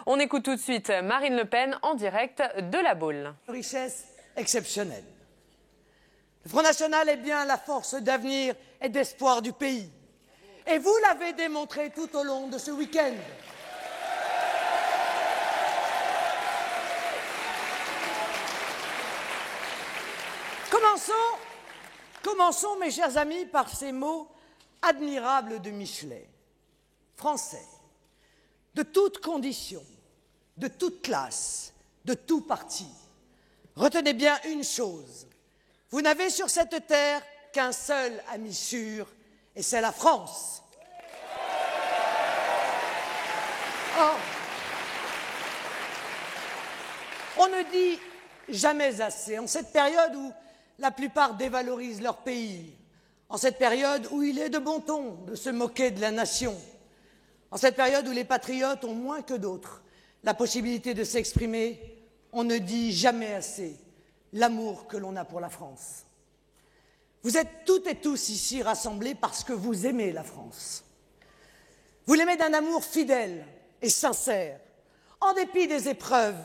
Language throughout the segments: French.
On écoute tout de suite Marine Le Pen en direct de La Baule. Richesse exceptionnelle. Le Front National est bien la force d'avenir et d'espoir du pays. Et vous l'avez démontré tout au long de ce week-end. Commençons, mes chers amis, par ces mots admirables de Michelet. Français, de toutes conditions, de toute classe, de tout parti. Retenez bien une chose, vous n'avez sur cette terre qu'un seul ami sûr, et c'est la France. Or, on ne dit jamais assez, en cette période où la plupart dévalorisent leur pays, en cette période où il est de bon ton de se moquer de la nation, en cette période où les patriotes ont moins que d'autres la possibilité de s'exprimer, on ne dit jamais assez l'amour que l'on a pour la France. Vous êtes toutes et tous ici rassemblés parce que vous aimez la France. Vous l'aimez d'un amour fidèle et sincère, en dépit des épreuves,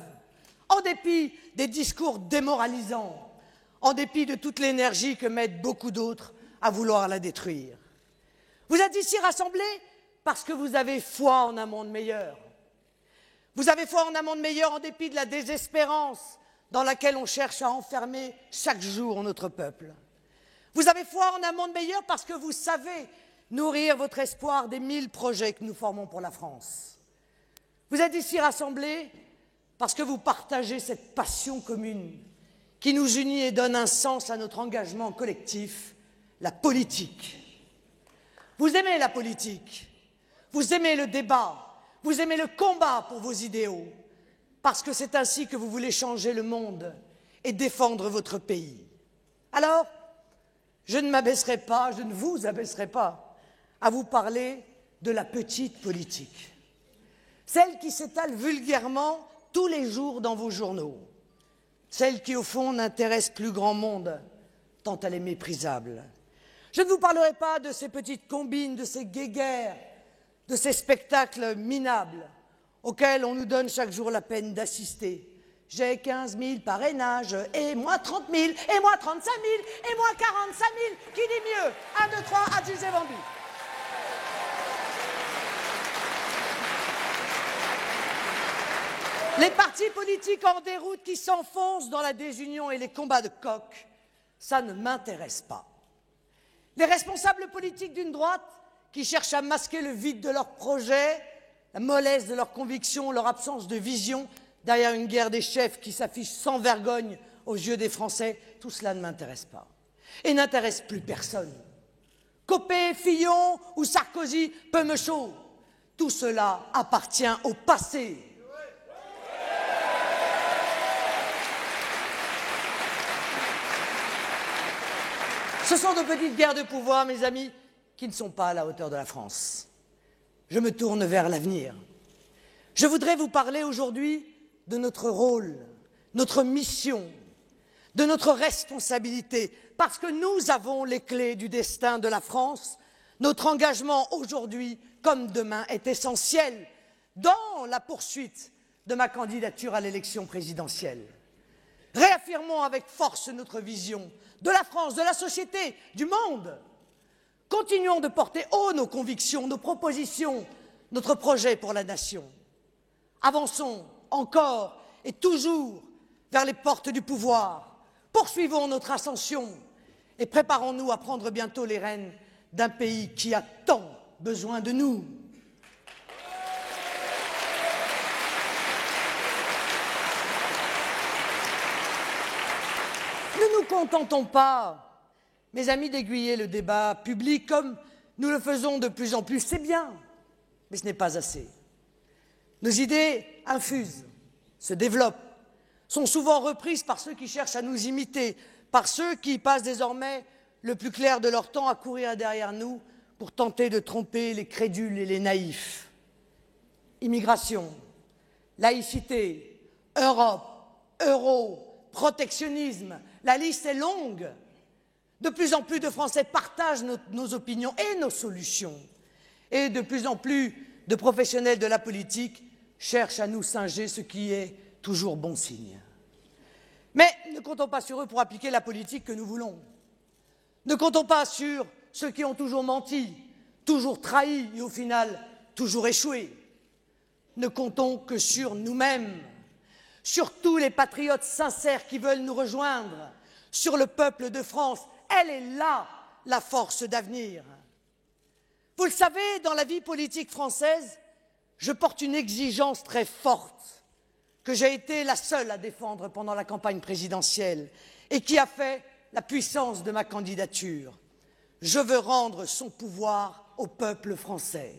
en dépit des discours démoralisants, en dépit de toute l'énergie que mettent beaucoup d'autres à vouloir la détruire. Vous êtes ici rassemblés parce que vous avez foi en un monde meilleur. Vous avez foi en un monde meilleur en dépit de la désespérance dans laquelle on cherche à enfermer chaque jour notre peuple. Vous avez foi en un monde meilleur parce que vous savez nourrir votre espoir des 1000 projets que nous formons pour la France. Vous êtes ici rassemblés parce que vous partagez cette passion commune qui nous unit et donne un sens à notre engagement collectif, la politique. Vous aimez la politique, vous aimez le débat, vous aimez le combat pour vos idéaux, parce que c'est ainsi que vous voulez changer le monde et défendre votre pays. Alors, je ne m'abaisserai pas, je ne vous abaisserai pas à vous parler de la petite politique, celle qui s'étale vulgairement tous les jours dans vos journaux, celle qui, au fond, n'intéresse plus grand monde, tant elle est méprisable. Je ne vous parlerai pas de ces petites combines, de ces guéguerres, de ces spectacles minables auxquels on nous donne chaque jour la peine d'assister. J'ai 15 000 parrainages, et moi 30 000, et moi 35 000, et moi 45 000. Qui dit mieux? 1, 2, 3, adjugé et vendu. Les partis politiques en déroute qui s'enfoncent dans la désunion et les combats de coq, ça ne m'intéresse pas. Les responsables politiques d'une droite qui cherchent à masquer le vide de leurs projets, la mollesse de leurs convictions, leur absence de vision, derrière une guerre des chefs qui s'affiche sans vergogne aux yeux des Français, tout cela ne m'intéresse pas. Et n'intéresse plus personne. Copé, Fillon ou Sarkozy, peu me chaud, tout cela appartient au passé. Ce sont de petites guerres de pouvoir, mes amis, qui ne sont pas à la hauteur de la France. Je me tourne vers l'avenir. Je voudrais vous parler aujourd'hui de notre rôle, notre mission, de notre responsabilité, parce que nous avons les clés du destin de la France. Notre engagement aujourd'hui comme demain est essentiel dans la poursuite de ma candidature à l'élection présidentielle. Réaffirmons avec force notre vision de la France, de la société, du monde. Continuons de porter haut nos convictions, nos propositions, notre projet pour la nation. Avançons encore et toujours vers les portes du pouvoir. Poursuivons notre ascension et préparons-nous à prendre bientôt les rênes d'un pays qui a tant besoin de nous. Ne nous contentons pas, mes amis, d'aiguiller le débat public comme nous le faisons de plus en plus. C'est bien, mais ce n'est pas assez. Nos idées infusent, se développent, sont souvent reprises par ceux qui cherchent à nous imiter, par ceux qui passent désormais le plus clair de leur temps à courir derrière nous pour tenter de tromper les crédules et les naïfs. Immigration, laïcité, Europe, euro, protectionnisme, la liste est longue. De plus en plus de Français partagent nos opinions et nos solutions. Et de plus en plus de professionnels de la politique cherchent à nous singer, ce qui est toujours bon signe. Mais ne comptons pas sur eux pour appliquer la politique que nous voulons. Ne comptons pas sur ceux qui ont toujours menti, toujours trahi et au final toujours échoué. Ne comptons que sur nous-mêmes, sur tous les patriotes sincères qui veulent nous rejoindre, sur le peuple de France. Elle est là, la force d'avenir. Vous le savez, dans la vie politique française, je porte une exigence très forte que j'ai été la seule à défendre pendant la campagne présidentielle et qui a fait la puissance de ma candidature. Je veux rendre son pouvoir au peuple français.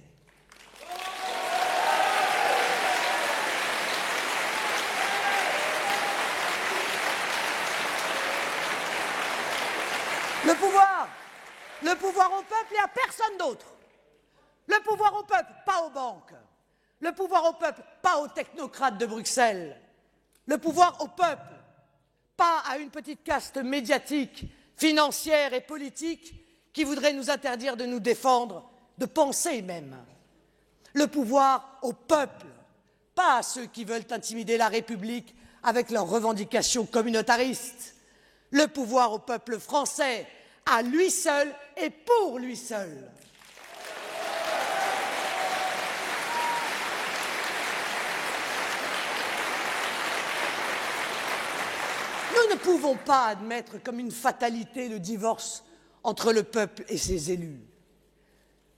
Le pouvoir au peuple et à personne d'autre. Le pouvoir au peuple, pas aux banques. Le pouvoir au peuple, pas aux technocrates de Bruxelles. Le pouvoir au peuple, pas à une petite caste médiatique, financière et politique qui voudrait nous interdire de nous défendre, de penser même. Le pouvoir au peuple, pas à ceux qui veulent intimider la République avec leurs revendications communautaristes. Le pouvoir au peuple français, à lui seul et pour lui seul. Nous ne pouvons pas admettre comme une fatalité le divorce entre le peuple et ses élus.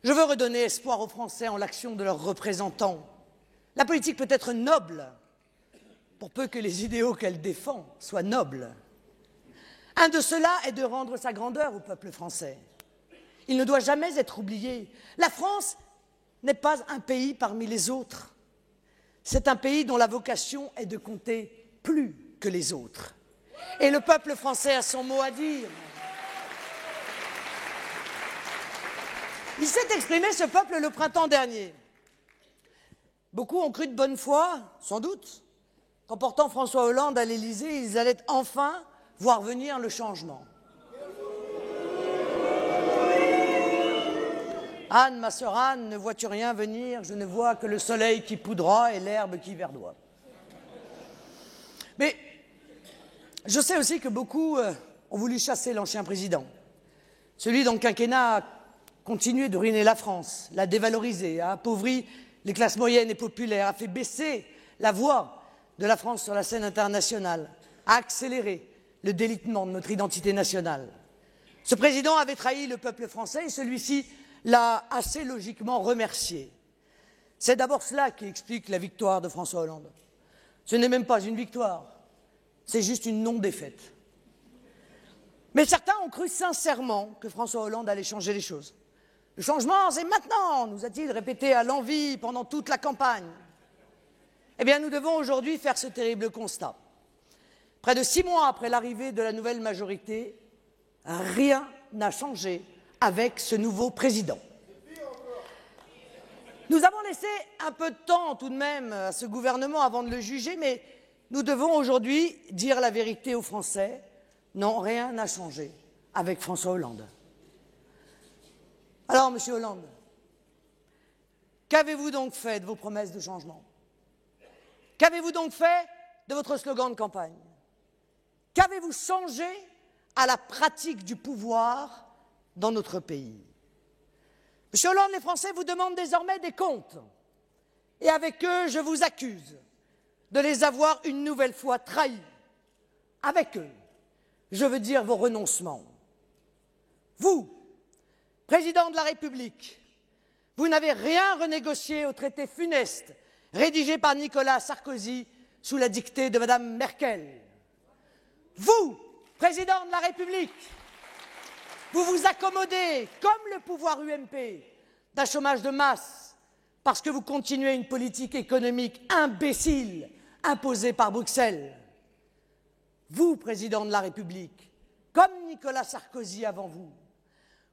Je veux redonner espoir aux Français en l'action de leurs représentants. La politique peut être noble, pour peu que les idéaux qu'elle défend soient nobles. Un de ceux-là est de rendre sa grandeur au peuple français. Il ne doit jamais être oublié. La France n'est pas un pays parmi les autres. C'est un pays dont la vocation est de compter plus que les autres. Et le peuple français a son mot à dire. Il s'est exprimé, ce peuple, le printemps dernier. Beaucoup ont cru de bonne foi, sans doute, qu'en portant François Hollande à l'Élysée, ils allaient enfin voir venir le changement. Anne, ma sœur Anne, ne vois-tu rien venir? Je ne vois que le soleil qui poudroie et l'herbe qui verdoie. Mais je sais aussi que beaucoup ont voulu chasser l'ancien président. Celui dont le quinquennat a continué de ruiner la France, l'a dévalorisée, a appauvri les classes moyennes et populaires, a fait baisser la voix de la France sur la scène internationale, a accéléré le délitement de notre identité nationale. Ce président avait trahi le peuple français et celui-ci l'a assez logiquement remercié. C'est d'abord cela qui explique la victoire de François Hollande. Ce n'est même pas une victoire, c'est juste une non-défaite. Mais certains ont cru sincèrement que François Hollande allait changer les choses. Le changement, c'est maintenant, nous a-t-il répété à l'envi pendant toute la campagne. Eh bien, nous devons aujourd'hui faire ce terrible constat. Près de 6 mois après l'arrivée de la nouvelle majorité, rien n'a changé avec ce nouveau président. Nous avons laissé un peu de temps tout de même à ce gouvernement avant de le juger, mais nous devons aujourd'hui dire la vérité aux Français. Non, rien n'a changé avec François Hollande. Alors, Monsieur Hollande, qu'avez-vous donc fait de vos promesses de changement? Qu'avez-vous donc fait de votre slogan de campagne? Qu'avez-vous changé à la pratique du pouvoir dans notre pays? Monsieur Hollande, les Français vous demandent désormais des comptes. Et avec eux, je vous accuse de les avoir une nouvelle fois trahis. Avec eux, je veux dire vos renoncements. Vous, président de la République, vous n'avez rien renégocié au traité funeste rédigé par Nicolas Sarkozy sous la dictée de Mme Merkel. Vous, président de la République, vous vous accommodez, comme le pouvoir UMP, d'un chômage de masse parce que vous continuez une politique économique imbécile imposée par Bruxelles. Vous, président de la République, comme Nicolas Sarkozy avant vous,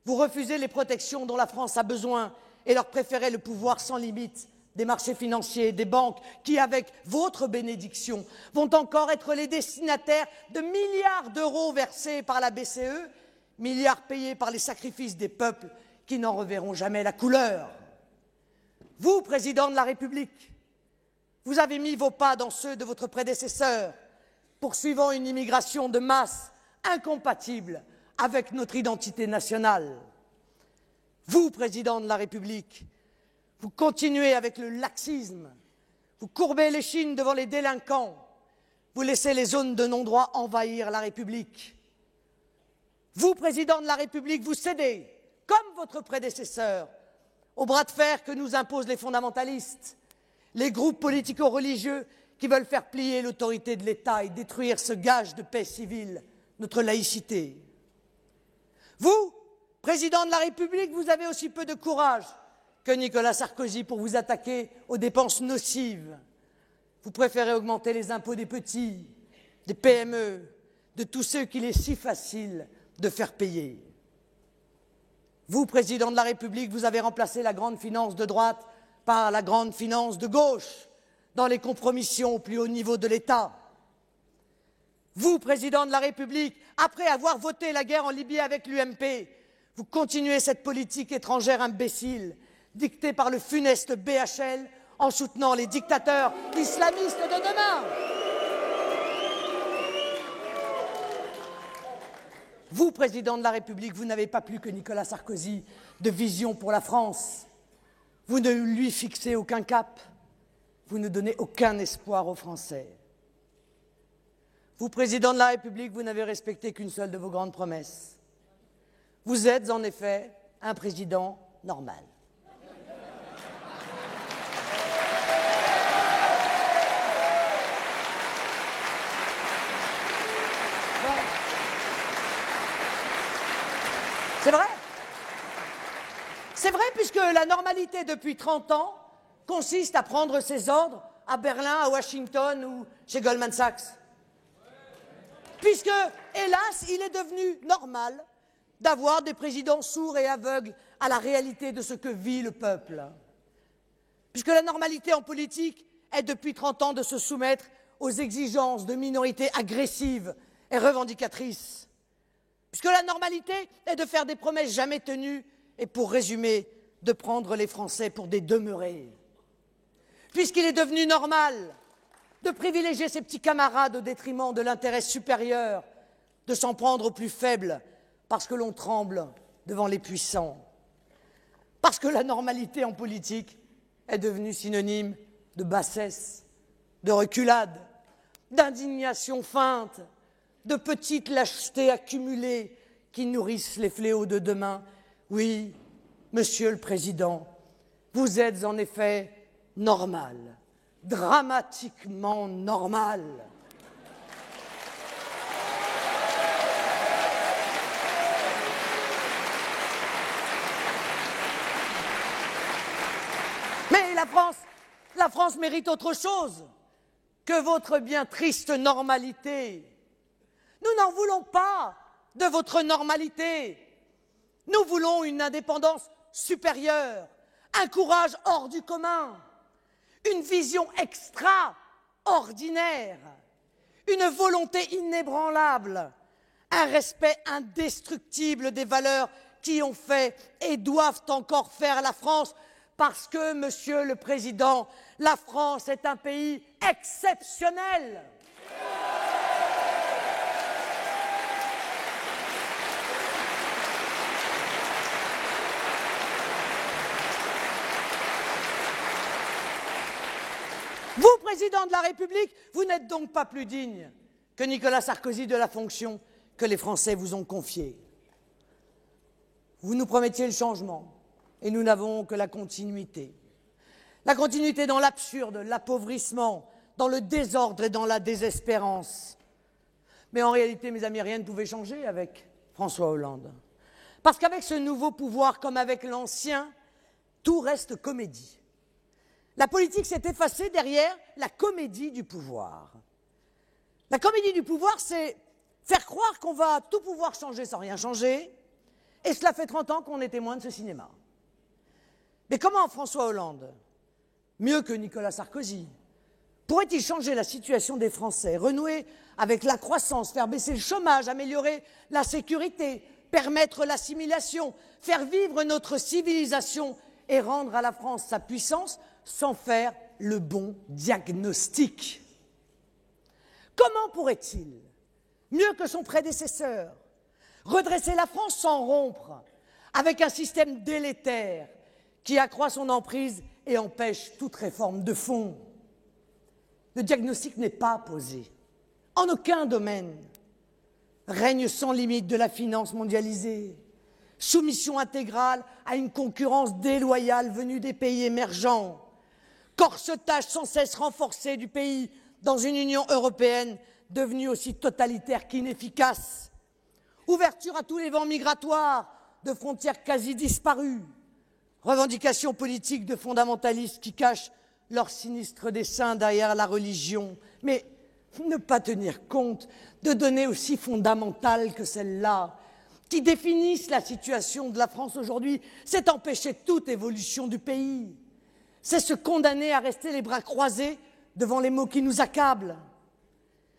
vous refusez les protections dont la France a besoin et leur préférez le pouvoir sans limite des marchés financiers, des banques, qui, avec votre bénédiction, vont encore être les destinataires de milliards d'euros versés par la BCE, milliards payés par les sacrifices des peuples qui n'en reverront jamais la couleur. Vous, président de la République, vous avez mis vos pas dans ceux de votre prédécesseur, poursuivant une immigration de masse incompatible avec notre identité nationale. Vous, Président de la République, vous continuez avec le laxisme, vous courbez l'échine devant les délinquants, vous laissez les zones de non-droit envahir la République. Vous, Président de la République, vous cédez, comme votre prédécesseur, au bras de fer que nous imposent les fondamentalistes, les groupes politico-religieux qui veulent faire plier l'autorité de l'État et détruire ce gage de paix civile, notre laïcité. Vous, Président de la République, vous avez aussi peu de courage que Nicolas Sarkozy pour vous attaquer aux dépenses nocives. Vous préférez augmenter les impôts des petits, des PME, de tous ceux qu'il est si facile de faire payer. Vous, Président de la République, vous avez remplacé la grande finance de droite par la grande finance de gauche dans les compromissions au plus haut niveau de l'État. Vous, Président de la République, après avoir voté la guerre en Libye avec l'UMP, vous continuez cette politique étrangère imbécile, dictée par le funeste BHL en soutenant les dictateurs islamistes de demain. Vous, Président de la République, vous n'avez pas plus que Nicolas Sarkozy de vision pour la France. Vous ne lui fixez aucun cap. Vous ne donnez aucun espoir aux Français. Vous, Président de la République, vous n'avez respecté qu'une seule de vos grandes promesses. Vous êtes en effet un président normal. C'est vrai. C'est vrai puisque la normalité depuis 30 ans consiste à prendre ses ordres à Berlin, à Washington ou chez Goldman Sachs. Puisque, hélas, il est devenu normal d'avoir des présidents sourds et aveugles à la réalité de ce que vit le peuple. Puisque la normalité en politique est depuis 30 ans de se soumettre aux exigences de minorités agressives et revendicatrices. Puisque la normalité est de faire des promesses jamais tenues et, pour résumer, de prendre les Français pour des demeurés. Puisqu'il est devenu normal de privilégier ses petits camarades au détriment de l'intérêt supérieur, de s'en prendre aux plus faibles parce que l'on tremble devant les puissants. Parce que la normalité en politique est devenue synonyme de bassesse, de reculade, d'indignation feinte, de petites lâchetés accumulées qui nourrissent les fléaux de demain. Oui, Monsieur le Président, vous êtes en effet normal, dramatiquement normal. Mais la France mérite autre chose que votre bien triste normalité. Nous n'en voulons pas de votre normalité. Nous voulons une indépendance supérieure, un courage hors du commun, une vision extraordinaire, une volonté inébranlable, un respect indestructible des valeurs qui ont fait et doivent encore faire la France, parce que, Monsieur le Président, la France est un pays exceptionnel. Vous, Président de la République, vous n'êtes donc pas plus digne que Nicolas Sarkozy de la fonction que les Français vous ont confiée. Vous nous promettiez le changement, et nous n'avons que la continuité. La continuité dans l'absurde, l'appauvrissement, dans le désordre et dans la désespérance. Mais en réalité, mes amis, rien ne pouvait changer avec François Hollande. Parce qu'avec ce nouveau pouvoir, comme avec l'ancien, tout reste comédie. La politique s'est effacée derrière la comédie du pouvoir. La comédie du pouvoir, c'est faire croire qu'on va tout pouvoir changer sans rien changer, et cela fait 30 ans qu'on est témoin de ce cinéma. Mais comment François Hollande, mieux que Nicolas Sarkozy, pourrait-il changer la situation des Français, renouer avec la croissance, faire baisser le chômage, améliorer la sécurité, permettre l'assimilation, faire vivre notre civilisation et rendre à la France sa puissance sans faire le bon diagnostic. Comment pourrait-il, mieux que son prédécesseur, redresser la France sans rompre avec un système délétère qui accroît son emprise et empêche toute réforme de fond? Le diagnostic n'est pas posé. En aucun domaine. Règne sans limite de la finance mondialisée, soumission intégrale à une concurrence déloyale venue des pays émergents, corsetage sans cesse renforcé du pays dans une Union européenne devenue aussi totalitaire qu'inefficace, ouverture à tous les vents migratoires de frontières quasi disparues, revendications politiques de fondamentalistes qui cachent leur sinistre dessein derrière la religion, mais ne pas tenir compte de données aussi fondamentales que celles-là, qui définissent la situation de la France aujourd'hui, c'est empêcher toute évolution du pays. C'est se condamner à rester les bras croisés devant les maux qui nous accablent.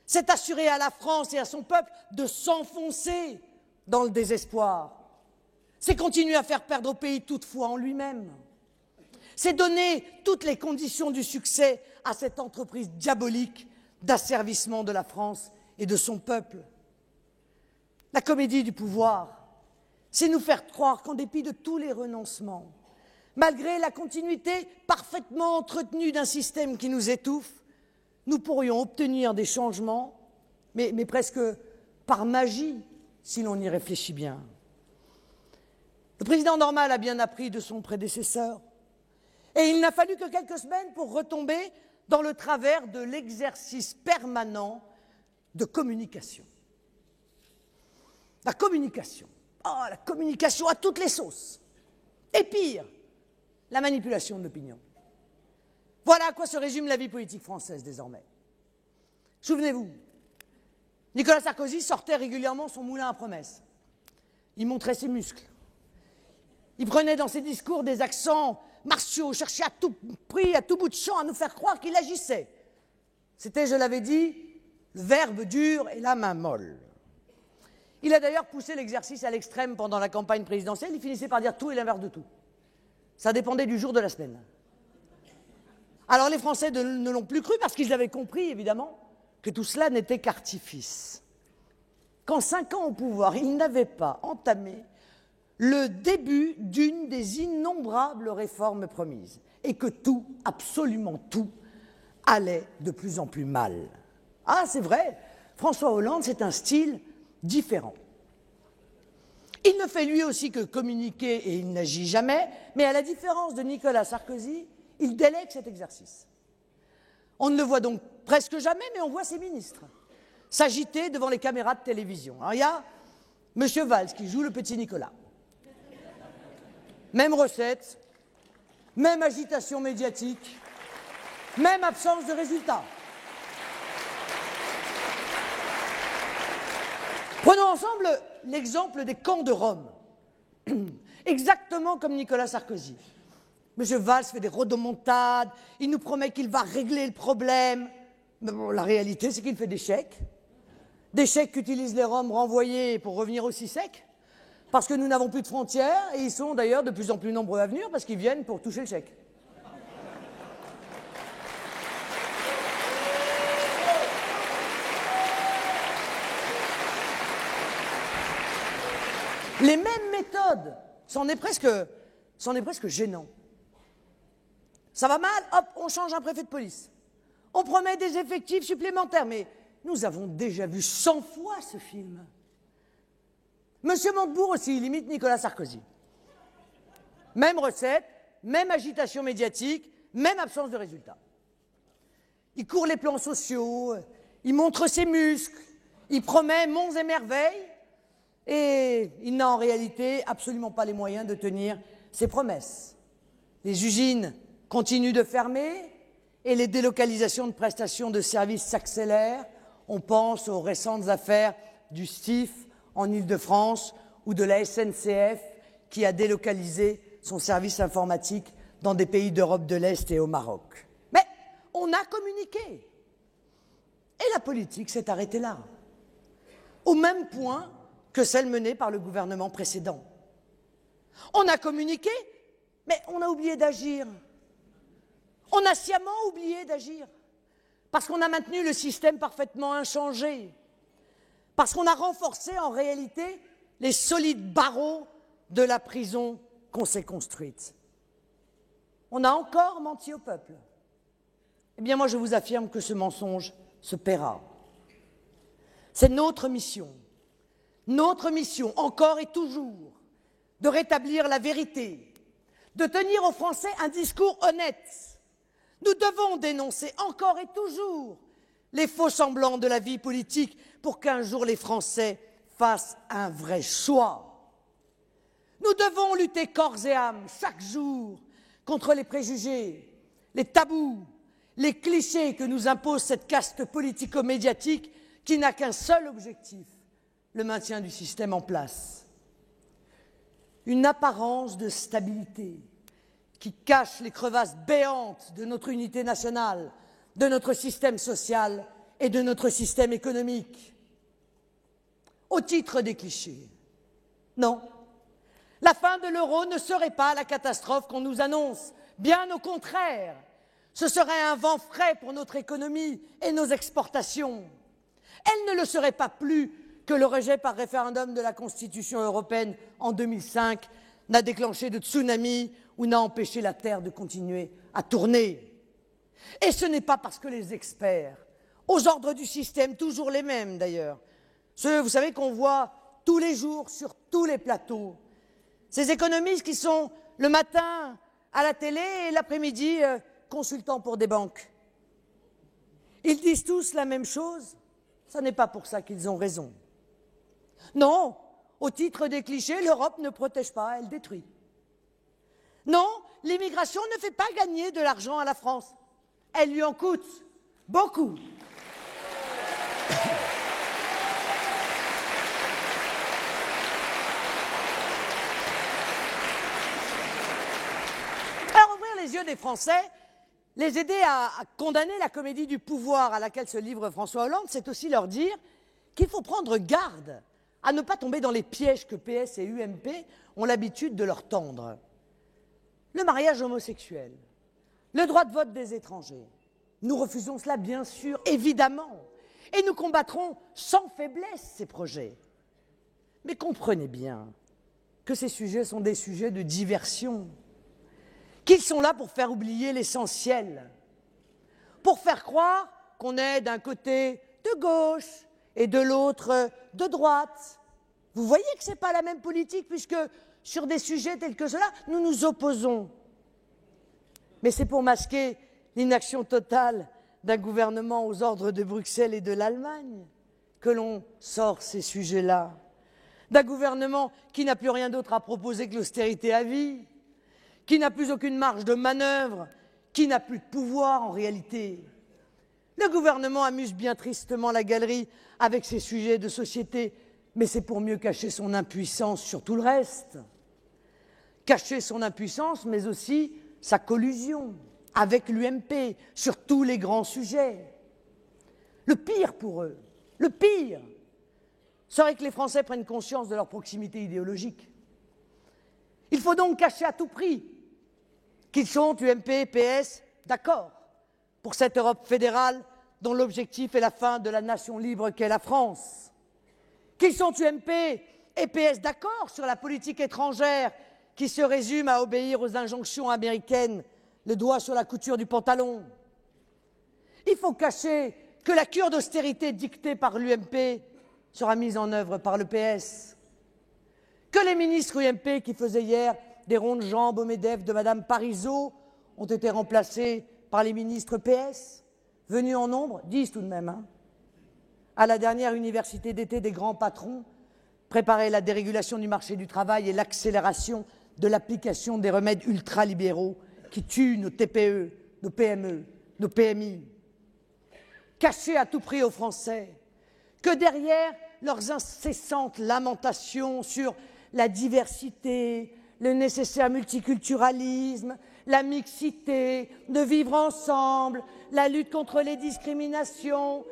C'est assurer à la France et à son peuple de s'enfoncer dans le désespoir. C'est continuer à faire perdre au pays toute foi en lui-même. C'est donner toutes les conditions du succès à cette entreprise diabolique d'asservissement de la France et de son peuple. La comédie du pouvoir, c'est nous faire croire qu'en dépit de tous les renoncements, malgré la continuité parfaitement entretenue d'un système qui nous étouffe, nous pourrions obtenir des changements, mais presque par magie, si l'on y réfléchit bien. Le président Normal a bien appris de son prédécesseur, et il n'a fallu que quelques semaines pour retomber dans le travers de l'exercice permanent de communication. La communication à toutes les sauces. Et pire, la manipulation de l'opinion. Voilà à quoi se résume la vie politique française désormais. Souvenez-vous, Nicolas Sarkozy sortait régulièrement son moulin à promesses. Il montrait ses muscles. Il prenait dans ses discours des accents martiaux, cherchait à tout prix, à tout bout de champ, à nous faire croire qu'il agissait. C'était, je l'avais dit, le verbe dur et la main molle. Il a d'ailleurs poussé l'exercice à l'extrême pendant la campagne présidentielle. Il finissait par dire tout et l'inverse de tout. Ça dépendait du jour de la semaine. Alors les Français ne l'ont plus cru parce qu'ils avaient compris, évidemment, que tout cela n'était qu'artifice. Qu'en 5 ans au pouvoir, il n'avait pas entamé le début d'une des innombrables réformes promises et que tout, absolument tout, allait de plus en plus mal. Ah, c'est vrai, François Hollande, c'est un style différent. Il ne fait lui aussi que communiquer et il n'agit jamais, mais à la différence de Nicolas Sarkozy, il délègue cet exercice. On ne le voit donc presque jamais, mais on voit ses ministres s'agiter devant les caméras de télévision. Alors il y a M. Valls qui joue le petit Nicolas. Même recette, même agitation médiatique, même absence de résultats. Prenons ensemble l'exemple des camps de Rome. Exactement comme Nicolas Sarkozy. M. Valls fait des rodomontades, il nous promet qu'il va régler le problème. Mais bon, la réalité, c'est qu'il fait des chèques. Des chèques qu'utilisent les Roms renvoyés pour revenir aussi secs. Parce que nous n'avons plus de frontières, et ils sont d'ailleurs de plus en plus nombreux à venir parce qu'ils viennent pour toucher le chèque. Les mêmes méthodes, c'en est presque gênant. Ça va mal, hop, on change un préfet de police. On promet des effectifs supplémentaires, mais nous avons déjà vu 100 fois ce film. Monsieur Montebourg aussi, il imite Nicolas Sarkozy. Même recette, même agitation médiatique, même absence de résultats. Il court les plans sociaux, il montre ses muscles, il promet monts et merveilles, et il n'a en réalité absolument pas les moyens de tenir ses promesses. Les usines continuent de fermer et les délocalisations de prestations de services s'accélèrent. On pense aux récentes affaires du STIF en Île-de-France ou de la SNCF qui a délocalisé son service informatique dans des pays d'Europe de l'Est et au Maroc. Mais on a communiqué. Et la politique s'est arrêtée là, au même point que celle menée par le gouvernement précédent. On a communiqué, mais on a oublié d'agir. On a sciemment oublié d'agir, parce qu'on a maintenu le système parfaitement inchangé, parce qu'on a renforcé en réalité les solides barreaux de la prison qu'on s'est construite. On a encore menti au peuple. Eh bien, moi, je vous affirme que ce mensonge se paiera. C'est notre mission, encore et toujours, de rétablir la vérité, de tenir aux Français un discours honnête. Nous devons dénoncer encore et toujours les faux semblants de la vie politique pour qu'un jour les Français fassent un vrai choix. Nous devons lutter corps et âme, chaque jour, contre les préjugés, les tabous, les clichés que nous impose cette caste politico-médiatique qui n'a qu'un seul objectif, le maintien du système en place. Une apparence de stabilité qui cache les crevasses béantes de notre unité nationale, de notre système social et de notre système économique. Au titre des clichés, non, la fin de l'euro ne serait pas la catastrophe qu'on nous annonce, bien au contraire. Ce serait un vent frais pour notre économie et nos exportations. Elle ne le serait pas plus que le rejet par référendum de la Constitution européenne en 2005 n'a déclenché de tsunami ou n'a empêché la Terre de continuer à tourner. Et ce n'est pas parce que les experts, aux ordres du système, toujours les mêmes d'ailleurs, ceux, vous savez, qu'on voit tous les jours sur tous les plateaux, ces économistes qui sont le matin à la télé et l'après-midi consultants pour des banques. Ils disent tous la même chose, ce n'est pas pour ça qu'ils ont raison. Non, au titre des clichés, l'Europe ne protège pas, elle détruit. Non, l'immigration ne fait pas gagner de l'argent à la France, elle lui en coûte beaucoup. Alors, ouvrir les yeux des Français, les aider à condamner la comédie du pouvoir à laquelle se livre François Hollande, c'est aussi leur dire qu'il faut prendre garde à ne pas tomber dans les pièges que PS et UMP ont l'habitude de leur tendre. Le mariage homosexuel, le droit de vote des étrangers. Nous refusons cela, bien sûr, évidemment, et nous combattrons sans faiblesse ces projets. Mais comprenez bien que ces sujets sont des sujets de diversion, qu'ils sont là pour faire oublier l'essentiel, pour faire croire qu'on est d'un côté de gauche et de l'autre de droite. Vous voyez que ce n'est pas la même politique, puisque sur des sujets tels que cela, nous nous opposons. Mais c'est pour masquer l'inaction totale d'un gouvernement aux ordres de Bruxelles et de l'Allemagne que l'on sort ces sujets-là. D'un gouvernement qui n'a plus rien d'autre à proposer que l'austérité à vie, qui n'a plus aucune marge de manœuvre, qui n'a plus de pouvoir en réalité. Le gouvernement amuse bien tristement la galerie avec ses sujets de société, mais c'est pour mieux cacher son impuissance sur tout le reste. Cacher son impuissance, mais aussi sa collusion avec l'UMP sur tous les grands sujets. Le pire pour eux, le pire, serait que les Français prennent conscience de leur proximité idéologique. Il faut donc cacher à tout prix qu'ils sont, UMP et PS, d'accord pour cette Europe fédérale dont l'objectif est la fin de la nation libre qu'est la France. Qu'ils sont UMP et PS d'accord sur la politique étrangère qui se résume à obéir aux injonctions américaines, le doigt sur la couture du pantalon. Il faut cacher que la cure d'austérité dictée par l'UMP sera mise en œuvre par le PS. Que les ministres UMP qui faisaient hier des rondes jambes au MEDEF de Mme Parisot ont été remplacés par les ministres PS, venus en nombre, 10 tout de même, à la dernière université d'été des grands patrons, préparer la dérégulation du marché du travail et l'accélération de l'application des remèdes ultralibéraux qui tuent nos TPE, nos PME, nos PMI. Cacher à tout prix aux Français que derrière leurs incessantes lamentations sur la diversité, le nécessaire multiculturalisme, la mixité, de vivre ensemble, la lutte contre les discriminations,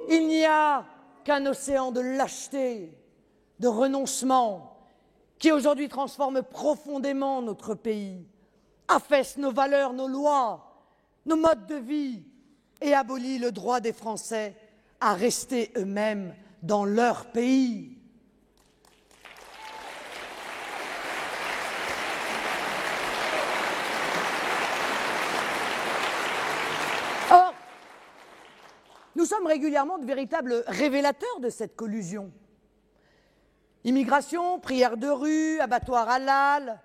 il n'y a qu'un océan de lâcheté, de renoncement, qui aujourd'hui transforme profondément notre pays, affaisse nos valeurs, nos lois, nos modes de vie et abolit le droit des Français à rester eux-mêmes dans leur pays. Or, nous sommes régulièrement de véritables révélateurs de cette collusion. Immigration, prières de rue, abattoirs halal,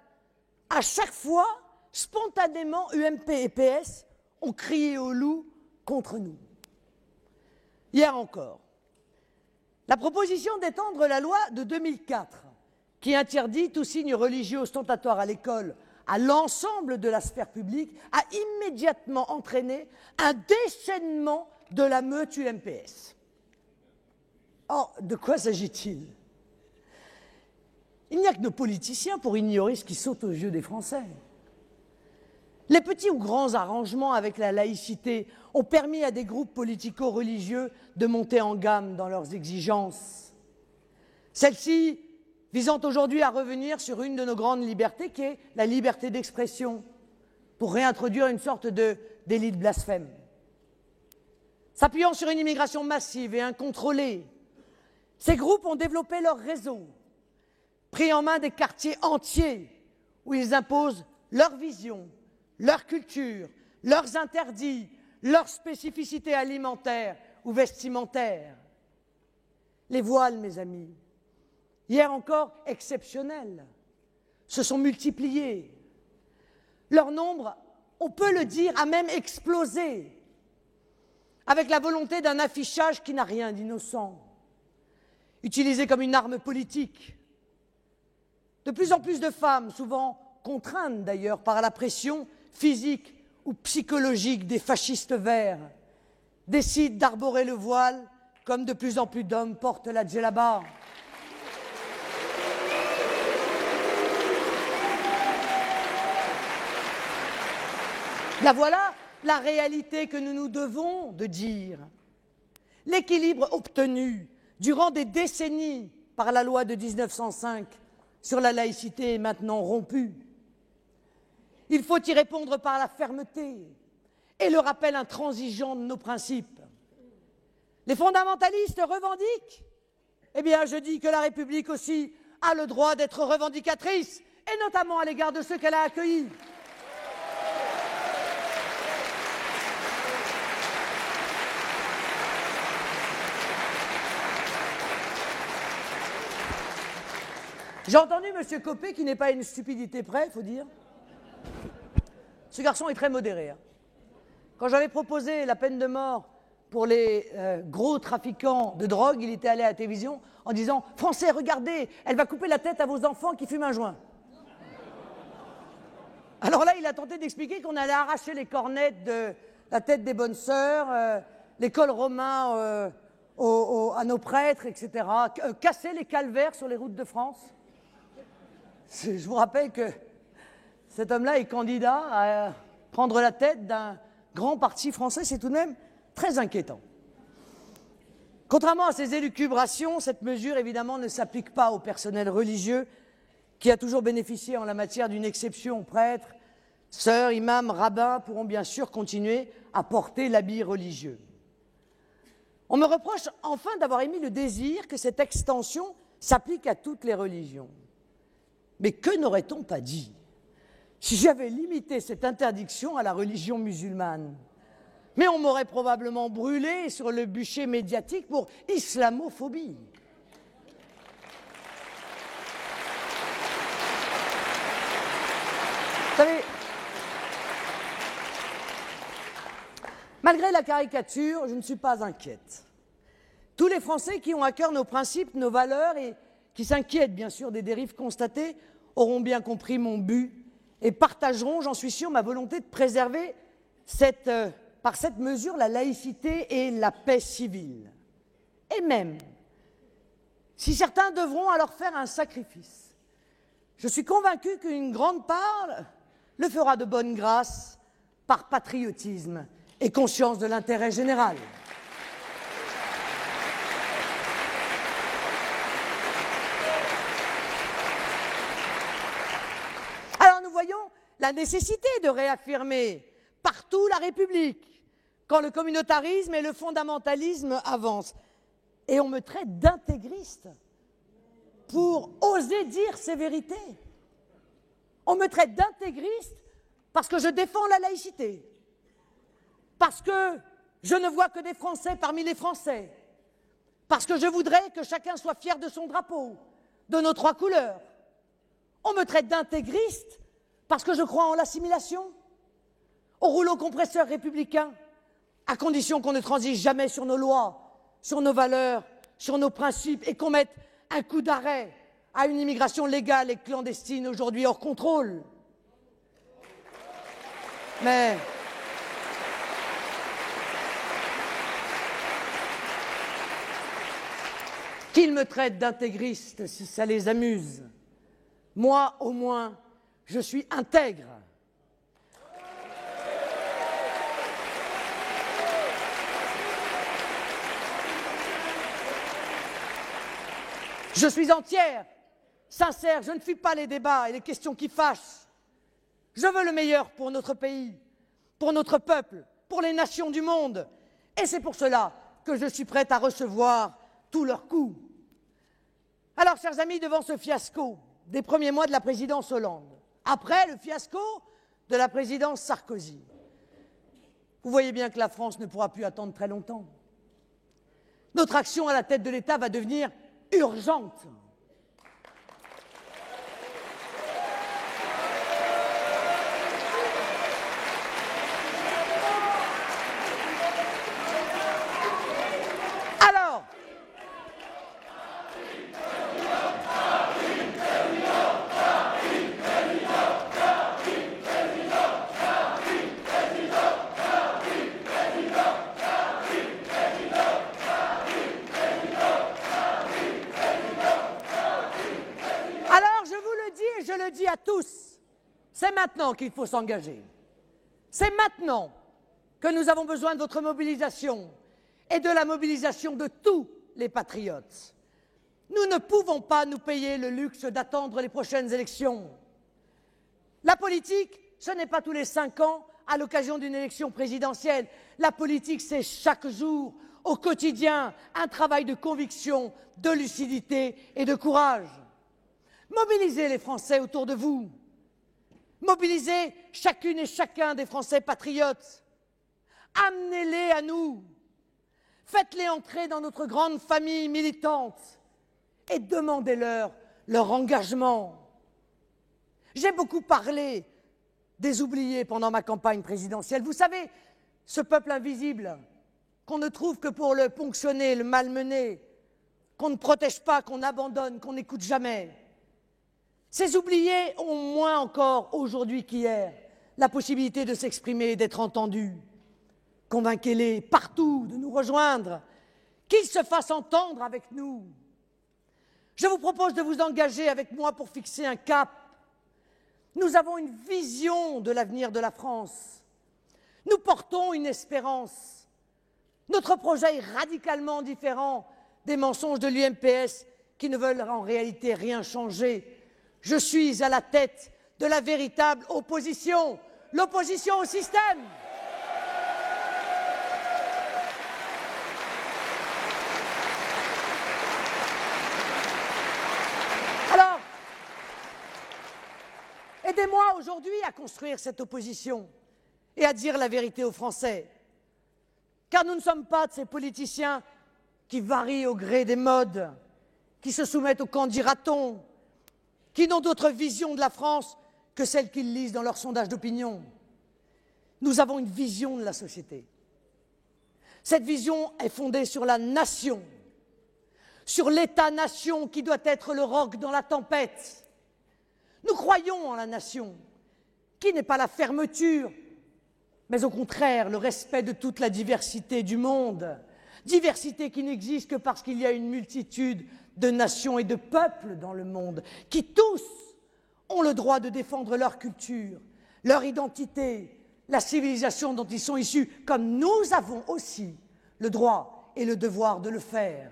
à chaque fois, spontanément, UMP et PS ont crié au loup contre nous. Hier encore, la proposition d'étendre la loi de 2004 qui interdit tout signe religieux ostentatoire à l'école à l'ensemble de la sphère publique a immédiatement entraîné un déchaînement de la meute UMPS. Or, de quoi s'agit-il? Il n'y a que nos politiciens pour ignorer ce qui saute aux yeux des Français. Les petits ou grands arrangements avec la laïcité ont permis à des groupes politico-religieux de monter en gamme dans leurs exigences. Celles-ci visant aujourd'hui à revenir sur une de nos grandes libertés, qui est la liberté d'expression, pour réintroduire une sorte de délit de blasphème. S'appuyant sur une immigration massive et incontrôlée, ces groupes ont développé leur réseau, pris en main des quartiers entiers où ils imposent leur vision, leur culture, leurs interdits, leurs spécificités alimentaires ou vestimentaires. Les voiles, mes amis, hier encore exceptionnels, se sont multipliés. Leur nombre, on peut le dire, a même explosé, avec la volonté d'un affichage qui n'a rien d'innocent, utilisé comme une arme politique. De plus en plus de femmes, souvent contraintes d'ailleurs par la pression physique ou psychologique des fascistes verts, décident d'arborer le voile comme de plus en plus d'hommes portent la djellaba. Là voilà la réalité que nous nous devons de dire. L'équilibre obtenu durant des décennies par la loi de 1905 sur la laïcité est maintenant rompu. Il faut y répondre par la fermeté et le rappel intransigeant de nos principes. Les fondamentalistes revendiquent, eh bien je dis que la République aussi a le droit d'être revendicatrice, et notamment à l'égard de ceux qu'elle a accueillis. J'ai entendu M. Copé, qui n'est pas une stupidité près, il faut dire. Ce garçon est très modéré. Quand j'avais proposé la peine de mort pour les gros trafiquants de drogue, il était allé à la télévision en disant « Français, regardez, elle va couper la tête à vos enfants qui fument un joint. » Alors là, il a tenté d'expliquer qu'on allait arracher les cornettes de la tête des bonnes sœurs, les cols romains à nos prêtres, etc., casser les calvaires sur les routes de France. Je vous rappelle que cet homme-là est candidat à prendre la tête d'un grand parti français, c'est tout de même très inquiétant. Contrairement à ces élucubrations, cette mesure évidemment ne s'applique pas au personnel religieux qui a toujours bénéficié en la matière d'une exception. Prêtres, sœurs, imams, rabbins pourront bien sûr continuer à porter l'habit religieux. On me reproche enfin d'avoir émis le désir que cette extension s'applique à toutes les religions. Mais que n'aurait-on pas dit si j'avais limité cette interdiction à la religion musulmane? Mais on m'aurait probablement brûlé sur le bûcher médiatique pour islamophobie. Vous savez, malgré la caricature, je ne suis pas inquiète. Tous les Français qui ont à cœur nos principes, nos valeurs et qui s'inquiètent bien sûr des dérives constatées, auront bien compris mon but et partageront, j'en suis sûr, ma volonté de préserver par cette mesure la laïcité et la paix civile. Et même, si certains devront alors faire un sacrifice, je suis convaincu qu'une grande part le fera de bonne grâce, par patriotisme et conscience de l'intérêt général. Alors nous voyons la nécessité de réaffirmer partout la République, quand le communautarisme et le fondamentalisme avancent. Et on me traite d'intégriste pour oser dire ces vérités. On me traite d'intégriste parce que je défends la laïcité, parce que je ne vois que des Français parmi les Français, parce que je voudrais que chacun soit fier de son drapeau, de nos 3 couleurs. On me traite d'intégriste parce que je crois en l'assimilation, au rouleau compresseur républicain, à condition qu'on ne transige jamais sur nos lois, sur nos valeurs, sur nos principes, et qu'on mette un coup d'arrêt à une immigration légale et clandestine aujourd'hui hors contrôle. Mais qu'ils me traitent d'intégriste si ça les amuse. Moi, au moins, je suis intègre. Je suis entière, sincère, je ne fuis pas les débats et les questions qui fâchent. Je veux le meilleur pour notre pays, pour notre peuple, pour les nations du monde. Et c'est pour cela que je suis prête à recevoir tous leurs coups. Alors, chers amis, devant ce fiasco des premiers mois de la présidence Hollande, après le fiasco de la présidence Sarkozy, vous voyez bien que la France ne pourra plus attendre très longtemps. Notre action à la tête de l'État va devenir urgente. C'est maintenant qu'il faut s'engager. C'est maintenant que nous avons besoin de votre mobilisation et de la mobilisation de tous les patriotes. Nous ne pouvons pas nous payer le luxe d'attendre les prochaines élections. La politique, ce n'est pas tous les 5 ans à l'occasion d'une élection présidentielle. La politique, c'est chaque jour, au quotidien, un travail de conviction, de lucidité et de courage. Mobilisez les Français autour de vous. Mobilisez chacune et chacun des Français patriotes. Amenez-les à nous. Faites-les entrer dans notre grande famille militante et demandez-leur leur engagement. J'ai beaucoup parlé des oubliés pendant ma campagne présidentielle. Vous savez, ce peuple invisible qu'on ne trouve que pour le ponctionner, le malmener, qu'on ne protège pas, qu'on abandonne, qu'on n'écoute jamais. Ces oubliés ont moins encore aujourd'hui qu'hier la possibilité de s'exprimer et d'être entendus. Convainquez-les partout de nous rejoindre, qu'ils se fassent entendre avec nous. Je vous propose de vous engager avec moi pour fixer un cap. Nous avons une vision de l'avenir de la France. Nous portons une espérance. Notre projet est radicalement différent des mensonges de l'UMPS qui ne veulent en réalité rien changer. Je suis à la tête de la véritable opposition, l'opposition au système. Alors, aidez-moi aujourd'hui à construire cette opposition et à dire la vérité aux Français. Car nous ne sommes pas de ces politiciens qui varient au gré des modes, qui se soumettent au camp dira-t-on, qui n'ont d'autre vision de la France que celle qu'ils lisent dans leurs sondages d'opinion. Nous avons une vision de la société. Cette vision est fondée sur la nation, sur l'État-nation qui doit être le roc dans la tempête. Nous croyons en la nation, qui n'est pas la fermeture, mais au contraire le respect de toute la diversité du monde, diversité qui n'existe que parce qu'il y a une multitude de nations et de peuples dans le monde, qui tous ont le droit de défendre leur culture, leur identité, la civilisation dont ils sont issus, comme nous avons aussi le droit et le devoir de le faire.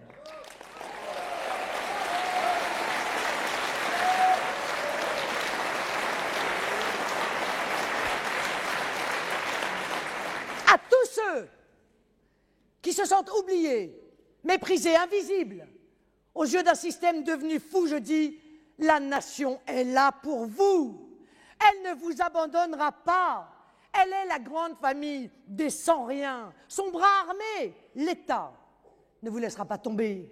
qui se sentent oubliés, méprisés, invisibles. Aux yeux d'un système devenu fou, je dis, la nation est là pour vous. Elle ne vous abandonnera pas. Elle est la grande famille des sans-rien. Son bras armé, l'État, ne vous laissera pas tomber,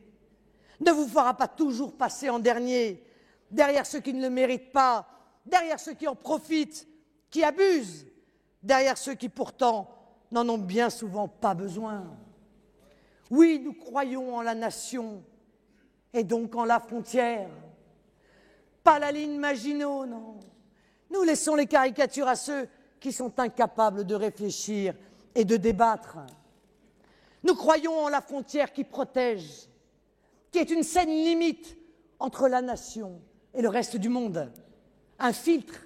ne vous fera pas toujours passer en dernier, derrière ceux qui ne le méritent pas, derrière ceux qui en profitent, qui abusent, derrière ceux qui pourtant n'en ont bien souvent pas besoin. Oui, nous croyons en la nation et donc en la frontière. Pas la ligne Maginot, non. Nous laissons les caricatures à ceux qui sont incapables de réfléchir et de débattre. Nous croyons en la frontière qui protège, qui est une saine limite entre la nation et le reste du monde. Un filtre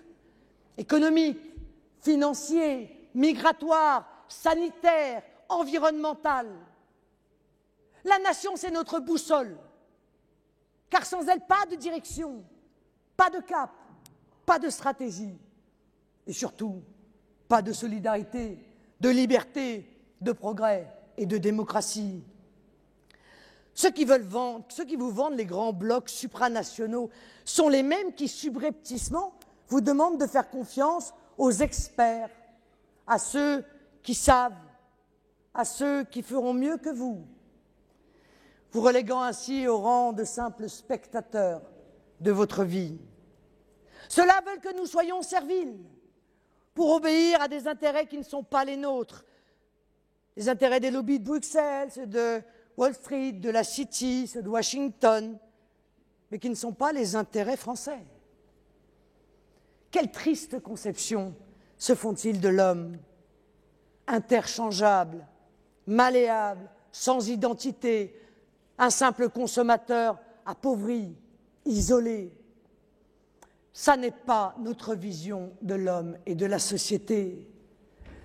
économique, financier, migratoire, sanitaire, environnemental. La nation, c'est notre boussole, car sans elle, pas de direction, pas de cap, pas de stratégie, et surtout, pas de solidarité, de liberté, de progrès et de démocratie. Ceux qui vous vendent les grands blocs supranationaux sont les mêmes qui, subrepticement, vous demandent de faire confiance aux experts, à ceux qui savent, à ceux qui feront mieux que vous, reléguant ainsi au rang de simples spectateurs de votre vie. Ceux-là veulent que nous soyons serviles pour obéir à des intérêts qui ne sont pas les nôtres, les intérêts des lobbies de Bruxelles, ceux de Wall Street, de la City, ceux de Washington, mais qui ne sont pas les intérêts français. Quelle triste conception se font-ils de l'homme, interchangeable, malléable, sans identité, un simple consommateur appauvri, isolé. Ça n'est pas notre vision de l'homme et de la société.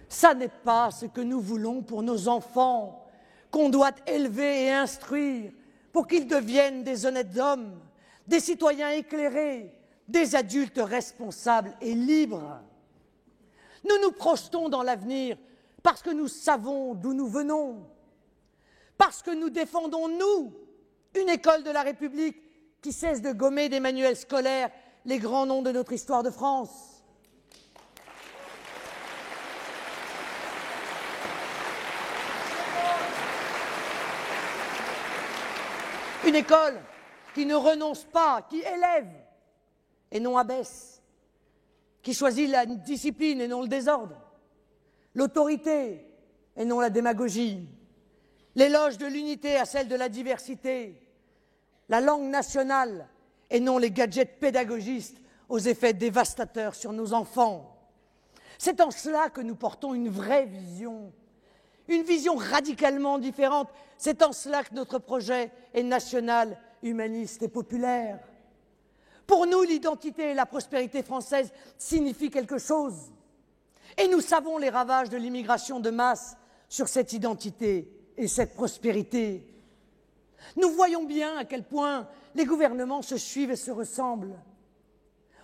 Ça n'est pas ce que nous voulons pour nos enfants, qu'on doit élever et instruire pour qu'ils deviennent des honnêtes hommes, des citoyens éclairés, des adultes responsables et libres. Nous nous projetons dans l'avenir parce que nous savons d'où nous venons, parce que nous défendons, nous, une école de la République qui cesse de gommer des manuels scolaires les grands noms de notre histoire de France. Une école qui ne renonce pas, qui élève et non abaisse, qui choisit la discipline et non le désordre, l'autorité et non la démagogie, l'éloge de l'unité à celle de la diversité, la langue nationale et non les gadgets pédagogistes aux effets dévastateurs sur nos enfants. C'est en cela que nous portons une vraie vision, une vision radicalement différente. C'est en cela que notre projet est national, humaniste et populaire. Pour nous, l'identité et la prospérité française signifient quelque chose. Et nous savons les ravages de l'immigration de masse sur cette identité et cette prospérité. Nous voyons bien à quel point les gouvernements se suivent et se ressemblent.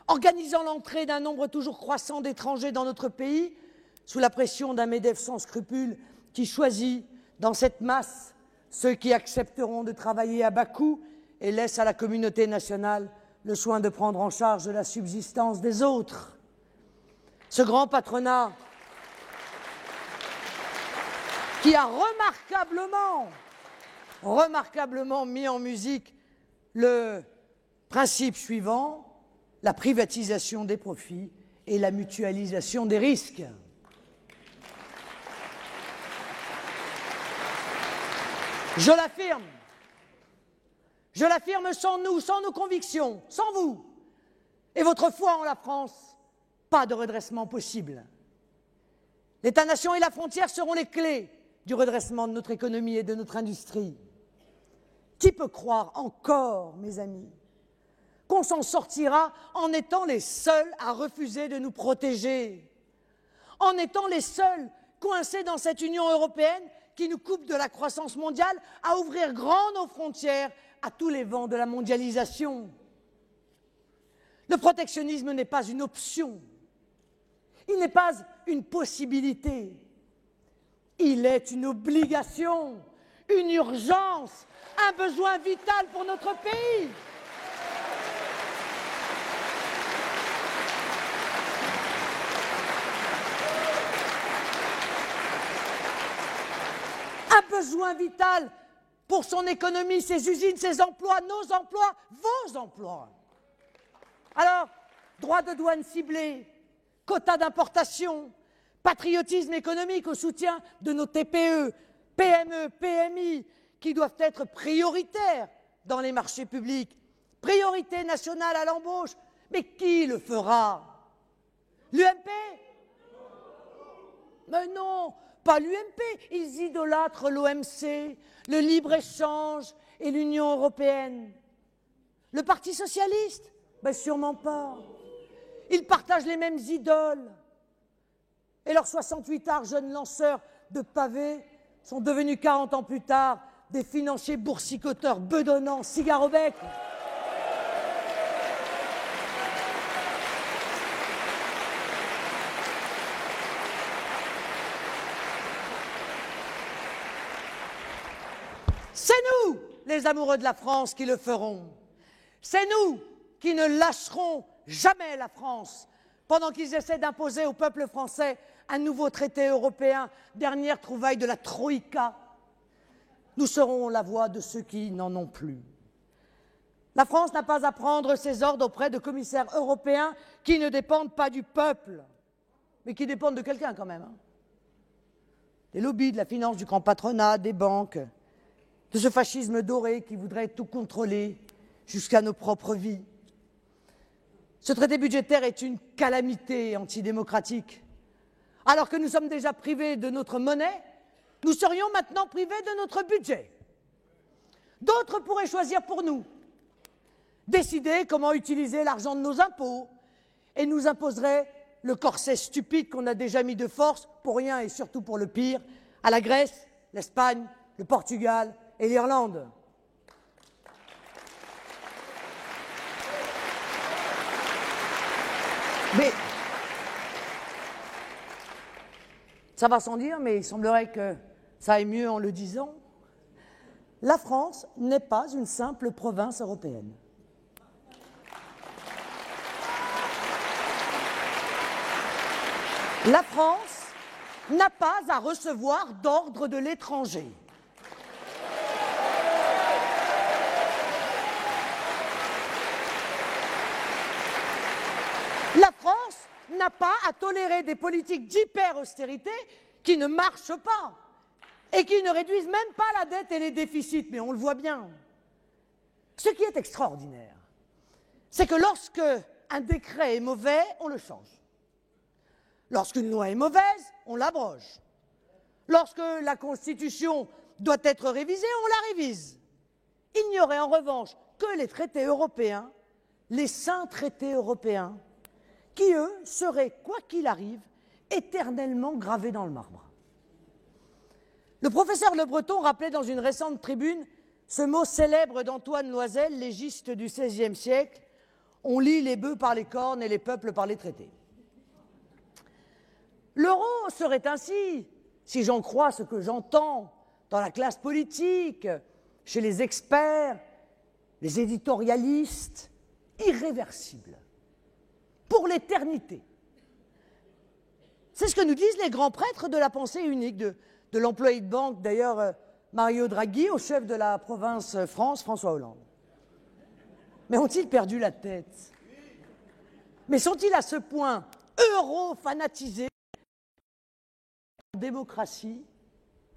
Organisant l'entrée d'un nombre toujours croissant d'étrangers dans notre pays, sous la pression d'un MEDEF sans scrupules qui choisit dans cette masse ceux qui accepteront de travailler à bas coût et laissent à la communauté nationale le soin de prendre en charge la subsistance des autres. Ce grand patronat qui a remarquablement mis en musique le principe suivant, la privatisation des profits et la mutualisation des risques. Je l'affirme sans nous, sans nos convictions, sans vous et votre foi en la France, pas de redressement possible. L'État-nation et la frontière seront les clés du redressement de notre économie et de notre industrie. Qui peut croire encore, mes amis, qu'on s'en sortira en étant les seuls à refuser de nous protéger, en étant les seuls coincés dans cette Union européenne qui nous coupe de la croissance mondiale, à ouvrir grand nos frontières à tous les vents de la mondialisation. Le protectionnisme n'est pas une option, il n'est pas une possibilité, il est une obligation, une urgence, un besoin vital pour notre pays. Un besoin vital pour son économie, ses usines, ses emplois, nos emplois, vos emplois. Alors, droits de douane ciblés, quotas d'importation, patriotisme économique au soutien de nos TPE, PME, PMI, qui doivent être prioritaires dans les marchés publics, priorité nationale à l'embauche. Mais qui le fera? L'UMP? Mais non, pas l'UMP. Ils idolâtrent l'OMC, le libre-échange et l'Union européenne. Le Parti socialiste? Ben sûrement pas. Ils partagent les mêmes idoles. Et leurs 68 jeunes lanceurs de pavés sont devenus 40 ans plus tard des financiers boursicoteurs bedonnants, cigares au bec. C'est nous, les amoureux de la France, qui le ferons. C'est nous qui ne lâcherons jamais la France pendant qu'ils essaient d'imposer au peuple français un nouveau traité européen, dernière trouvaille de la Troïka. Nous serons la voix de ceux qui n'en ont plus. La France n'a pas à prendre ses ordres auprès de commissaires européens qui ne dépendent pas du peuple, mais qui dépendent de quelqu'un quand même. Des lobbies, de la finance, du grand patronat, des banques, de ce fascisme doré qui voudrait tout contrôler jusqu'à nos propres vies. Ce traité budgétaire est une calamité antidémocratique. Alors que nous sommes déjà privés de notre monnaie, nous serions maintenant privés de notre budget. D'autres pourraient choisir pour nous, décider comment utiliser l'argent de nos impôts et nous imposeraient le corset stupide qu'on a déjà mis de force, pour rien et surtout pour le pire, à la Grèce, l'Espagne, le Portugal et l'Irlande. Mais ça va sans dire, mais il semblerait que ça aille mieux en le disant. La France n'est pas une simple province européenne. La France n'a pas à recevoir d'ordre de l'étranger. La France n'a pas à tolérer des politiques d'hyper-austérité qui ne marchent pas et qui ne réduisent même pas la dette et les déficits, mais on le voit bien. Ce qui est extraordinaire, c'est que lorsque un décret est mauvais, on le change. Lorsqu'une loi est mauvaise, on l'abroge. Lorsque la Constitution doit être révisée, on la révise. Il n'y aurait en revanche que les traités européens, les saints traités européens, qui, eux, seraient, quoi qu'il arrive, éternellement gravés dans le marbre. Le professeur Le Breton rappelait dans une récente tribune ce mot célèbre d'Antoine Loisel, légiste du XVIe siècle: « On lie les bœufs par les cornes et les peuples par les traités ». L'euro serait ainsi, si j'en crois ce que j'entends dans la classe politique, chez les experts, les éditorialistes, irréversible, pour l'éternité. C'est ce que nous disent les grands prêtres de la pensée unique, de l'employé de banque, d'ailleurs, Mario Draghi, au chef de la province France, François Hollande. Mais ont-ils perdu la tête? Mais sont-ils à ce point euro-fanatisés en démocratie?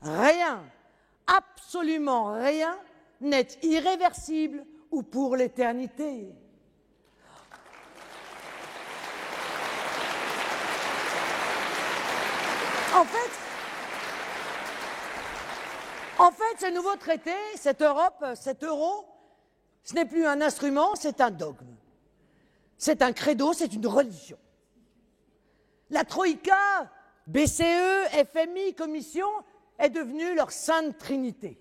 Rien, absolument rien n'est irréversible ou pour l'éternité. En fait, ce nouveau traité, cette Europe, cet euro, ce n'est plus un instrument, c'est un dogme. C'est un credo, c'est une religion. La Troïka, BCE, FMI, Commission, est devenue leur sainte trinité.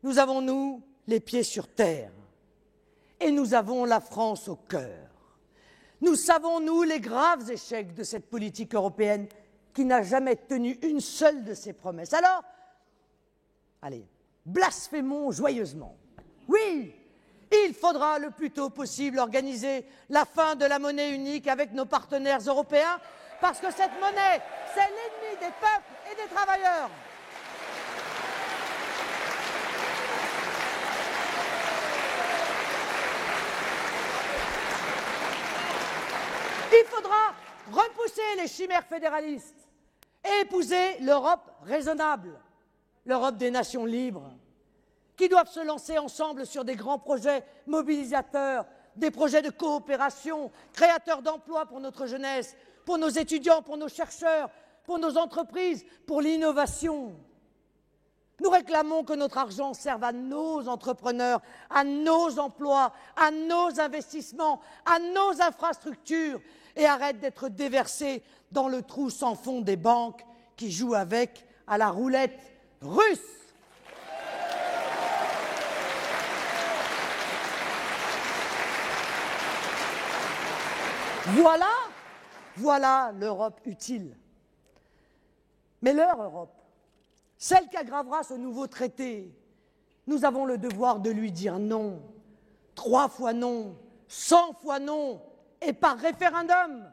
Nous avons, nous, les pieds sur terre. Et nous avons la France au cœur. Nous savons, nous, les graves échecs de cette politique européenne qui n'a jamais tenu une seule de ses promesses. Alors, Allez, blasphémons joyeusement. Oui, il faudra le plus tôt possible organiser la fin de la monnaie unique avec nos partenaires européens, parce que cette monnaie, c'est l'ennemi des peuples et des travailleurs. Il faudra repousser les chimères fédéralistes et épouser l'Europe raisonnable, l'Europe des nations libres, qui doivent se lancer ensemble sur des grands projets mobilisateurs, des projets de coopération, créateurs d'emplois pour notre jeunesse, pour nos étudiants, pour nos chercheurs, pour nos entreprises, pour l'innovation. Nous réclamons que notre argent serve à nos entrepreneurs, à nos emplois, à nos investissements, à nos infrastructures et arrête d'être déversé dans le trou sans fond des banques qui jouent avec à la roulette russe. Voilà l'Europe utile. Mais leur Europe, celle qui aggravera ce nouveau traité, nous avons le devoir de lui dire non. 3 fois non, 100 fois non, et par référendum.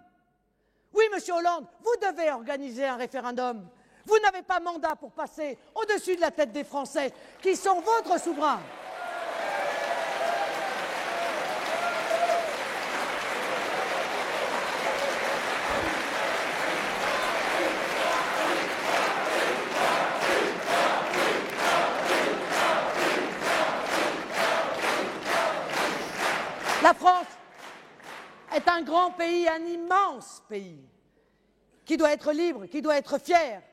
Oui, monsieur Hollande, vous devez organiser un référendum. Vous n'avez pas mandat pour passer au-dessus de la tête des Français, qui sont votre souverain. La France est un grand pays, un immense pays, qui doit être libre, qui doit être fier,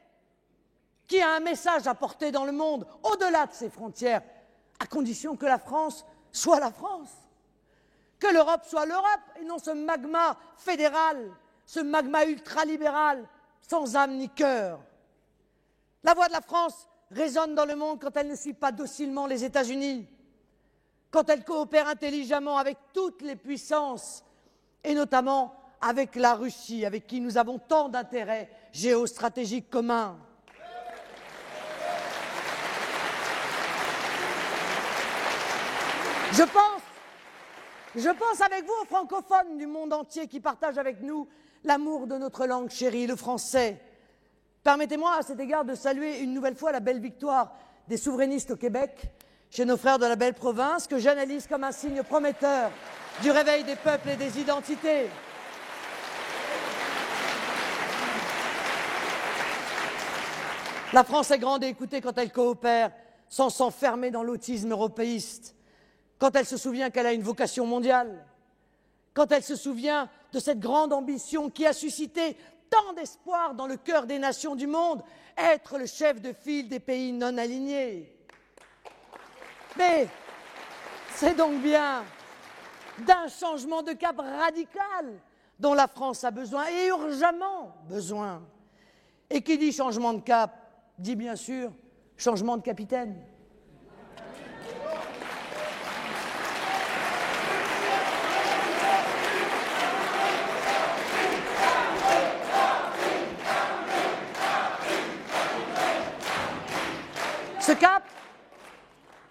qui a un message à porter dans le monde, au-delà de ses frontières, à condition que la France soit la France, que l'Europe soit l'Europe, et non ce magma fédéral, ce magma ultralibéral, sans âme ni cœur. La voix de la France résonne dans le monde quand elle ne suit pas docilement les États-Unis, quand elle coopère intelligemment avec toutes les puissances, et notamment avec la Russie, avec qui nous avons tant d'intérêts géostratégiques communs. Je pense avec vous aux francophones du monde entier qui partagent avec nous l'amour de notre langue chérie, le français. Permettez-moi à cet égard de saluer une nouvelle fois la belle victoire des souverainistes au Québec, chez nos frères de la belle province, que j'analyse comme un signe prometteur du réveil des peuples et des identités. La France est grande et écoutée quand elle coopère, sans s'enfermer dans l'autisme européiste, quand elle se souvient qu'elle a une vocation mondiale, quand elle se souvient de cette grande ambition qui a suscité tant d'espoir dans le cœur des nations du monde, être le chef de file des pays non alignés. Mais c'est donc bien d'un changement de cap radical dont la France a besoin, et urgemment besoin. Et qui dit changement de cap, dit bien sûr changement de capitaine.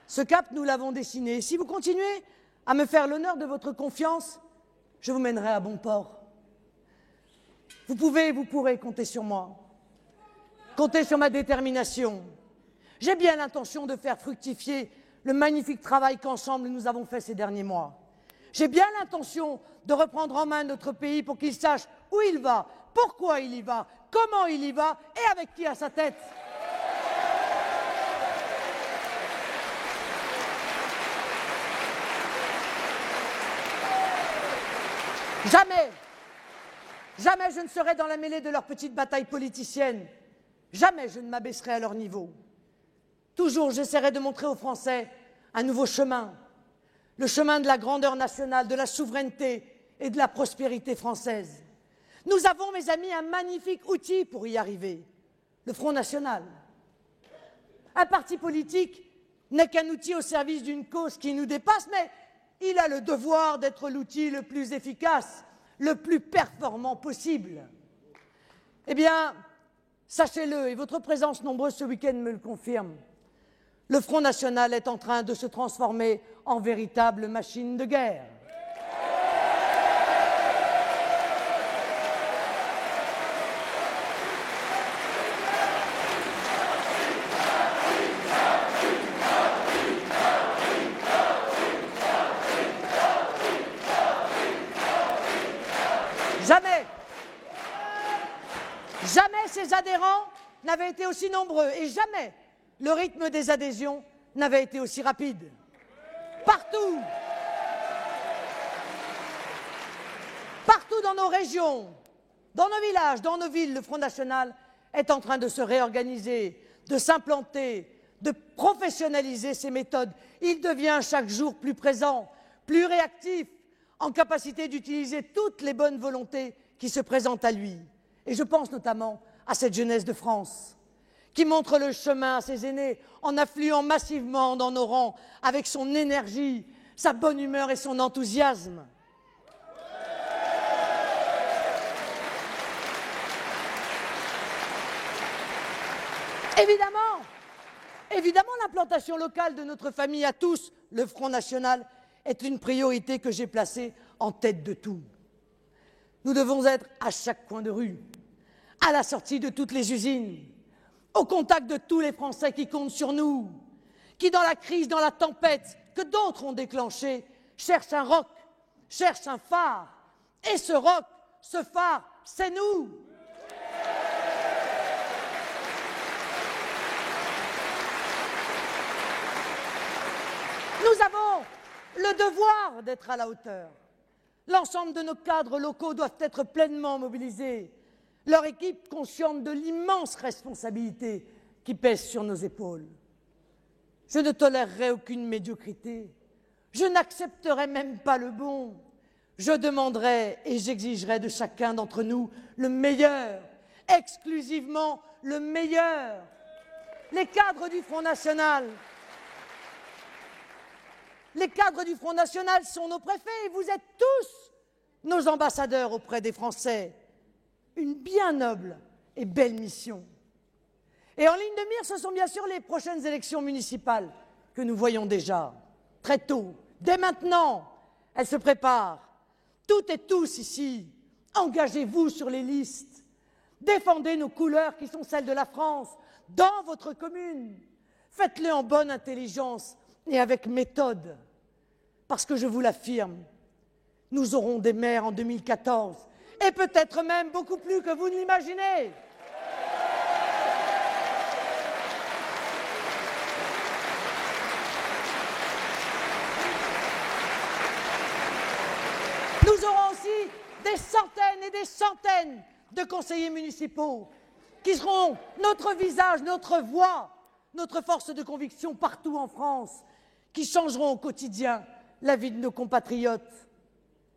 Ce cap, nous l'avons dessiné. Si vous continuez à me faire l'honneur de votre confiance, je vous mènerai à bon port. Vous pouvez et vous pourrez compter sur moi. Comptez sur ma détermination. J'ai bien l'intention de faire fructifier le magnifique travail qu'ensemble nous avons fait ces derniers mois. J'ai bien l'intention de reprendre en main notre pays pour qu'il sache où il va, pourquoi il y va, comment il y va et avec qui à sa tête. Jamais je ne serai dans la mêlée de leurs petites batailles politiciennes. Jamais je ne m'abaisserai à leur niveau. Toujours j'essaierai de montrer aux Français un nouveau chemin, le chemin de la grandeur nationale, de la souveraineté et de la prospérité française. Nous avons, mes amis, un magnifique outil pour y arriver, le Front National. Un parti politique n'est qu'un outil au service d'une cause qui nous dépasse, mais il a le devoir d'être l'outil le plus efficace, le plus performant possible. Eh bien, sachez-le, et votre présence nombreuse ce week-end me le confirme, Le Front National est en train de se transformer en véritable machine de guerre. Jamais ses adhérents n'avaient été aussi nombreux et jamais le rythme des adhésions n'avait été aussi rapide. Partout dans nos régions, dans nos villages, dans nos villes, le Front National est en train de se réorganiser, de s'implanter, de professionnaliser ses méthodes. Il devient chaque jour plus présent, plus réactif, en capacité d'utiliser toutes les bonnes volontés qui se présentent à lui. Et je pense notamment à cette jeunesse de France qui montre le chemin à ses aînés en affluant massivement dans nos rangs avec son énergie, sa bonne humeur et son enthousiasme. Évidemment, l'implantation locale de notre famille à tous, le Front National, est une priorité que j'ai placée en tête de tout. Nous devons être à chaque coin de rue, à la sortie de toutes les usines, au contact de tous les Français qui comptent sur nous, qui dans la crise, dans la tempête que d'autres ont déclenchée, cherchent un roc, cherchent un phare. Et ce roc, ce phare, c'est nous. Nous avons le devoir d'être à la hauteur. L'ensemble de nos cadres locaux doivent être pleinement mobilisés, leur équipe consciente de l'immense responsabilité qui pèse sur nos épaules. Je ne tolérerai aucune médiocrité, je n'accepterai même pas le bon. Je demanderai et j'exigerai de chacun d'entre nous le meilleur, exclusivement le meilleur. Les cadres du Front National sont nos préfets et vous êtes tous nos ambassadeurs auprès des Français. Une bien noble et belle mission. Et en ligne de mire, ce sont bien sûr les prochaines élections municipales que nous voyons déjà, très tôt, dès maintenant. Elles se préparent. Toutes et tous ici, engagez-vous sur les listes. Défendez nos couleurs qui sont celles de la France dans votre commune. Faites-le en bonne intelligence et avec méthode. Parce que je vous l'affirme, nous aurons des maires en 2014 et peut-être même beaucoup plus que vous ne l'imaginez. Nous aurons aussi des centaines et des centaines de conseillers municipaux qui seront notre visage, notre voix, notre force de conviction partout en France, qui changeront au quotidien la vie de nos compatriotes.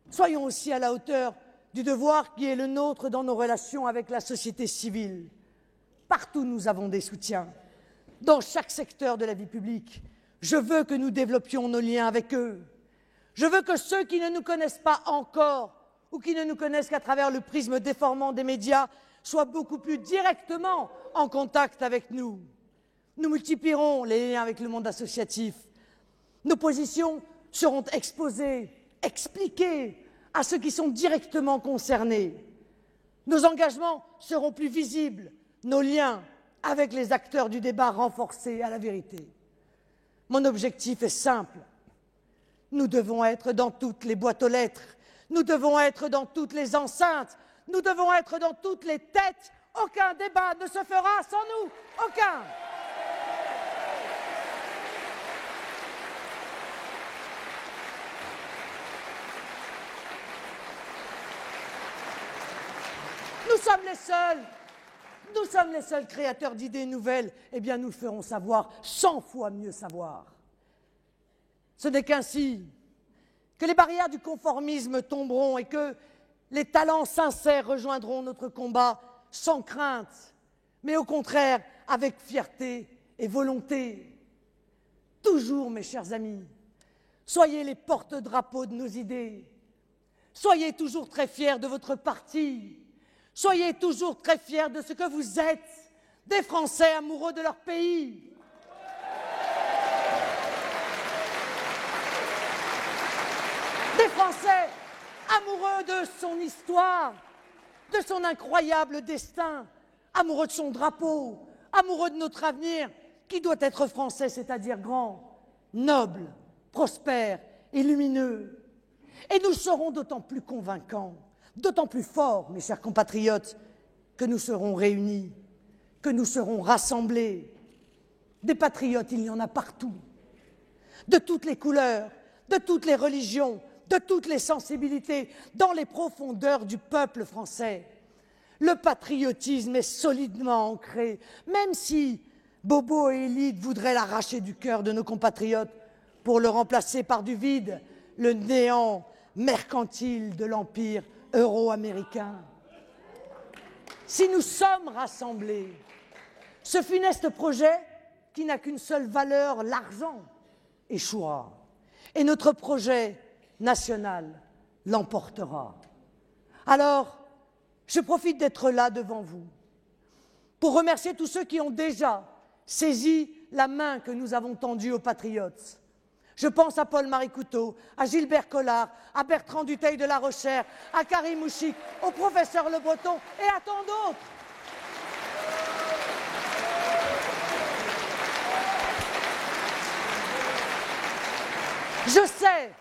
Soyons aussi à la hauteur du devoir qui est le nôtre dans nos relations avec la société civile. Partout, nous avons des soutiens. Dans chaque secteur de la vie publique, je veux que nous développions nos liens avec eux. Je veux que ceux qui ne nous connaissent pas encore ou qui ne nous connaissent qu'à travers le prisme déformant des médias soient beaucoup plus directement en contact avec nous. Nous multiplierons les liens avec le monde associatif. Nos positions seront exposées, expliquées à ceux qui sont directement concernés. Nos engagements seront plus visibles, nos liens avec les acteurs du débat renforcés à la vérité. Mon objectif est simple. Nous devons être dans toutes les boîtes aux lettres, nous devons être dans toutes les enceintes, nous devons être dans toutes les têtes. Aucun débat ne se fera sans nous, aucun. Nous sommes les seuls créateurs d'idées nouvelles. Eh bien, nous ferons savoir 100 fois mieux savoir. Ce n'est qu'ainsi que les barrières du conformisme tomberont et que les talents sincères rejoindront notre combat sans crainte, mais au contraire avec fierté et volonté. Toujours, mes chers amis, soyez les porte-drapeaux de nos idées. Soyez toujours très fiers de votre parti. Soyez toujours très fiers de ce que vous êtes, des Français amoureux de leur pays. Des Français amoureux de son histoire, de son incroyable destin, amoureux de son drapeau, amoureux de notre avenir, qui doit être français, c'est-à-dire grand, noble, prospère et lumineux. Et nous serons d'autant plus convaincants, d'autant plus forts, mes chers compatriotes, que nous serons réunis, que nous serons rassemblés. Des patriotes, il y en a partout, de toutes les couleurs, de toutes les religions, de toutes les sensibilités, dans les profondeurs du peuple français. Le patriotisme est solidement ancré, même si Bobo et Élite voudraient l'arracher du cœur de nos compatriotes pour le remplacer par du vide, le néant mercantile de l'empire euro-américain. Si nous sommes rassemblés, ce funeste projet, qui n'a qu'une seule valeur, l'argent, échouera. Et notre projet national l'emportera. Alors, je profite d'être là devant vous pour remercier tous ceux qui ont déjà saisi la main que nous avons tendue aux patriotes. Je pense à Paul-Marie Couteau, à Gilbert Collard, à Bertrand Dutheil de La Rochère, à Karim Mouchik, au professeur Le Breton et à tant d'autres. Je sais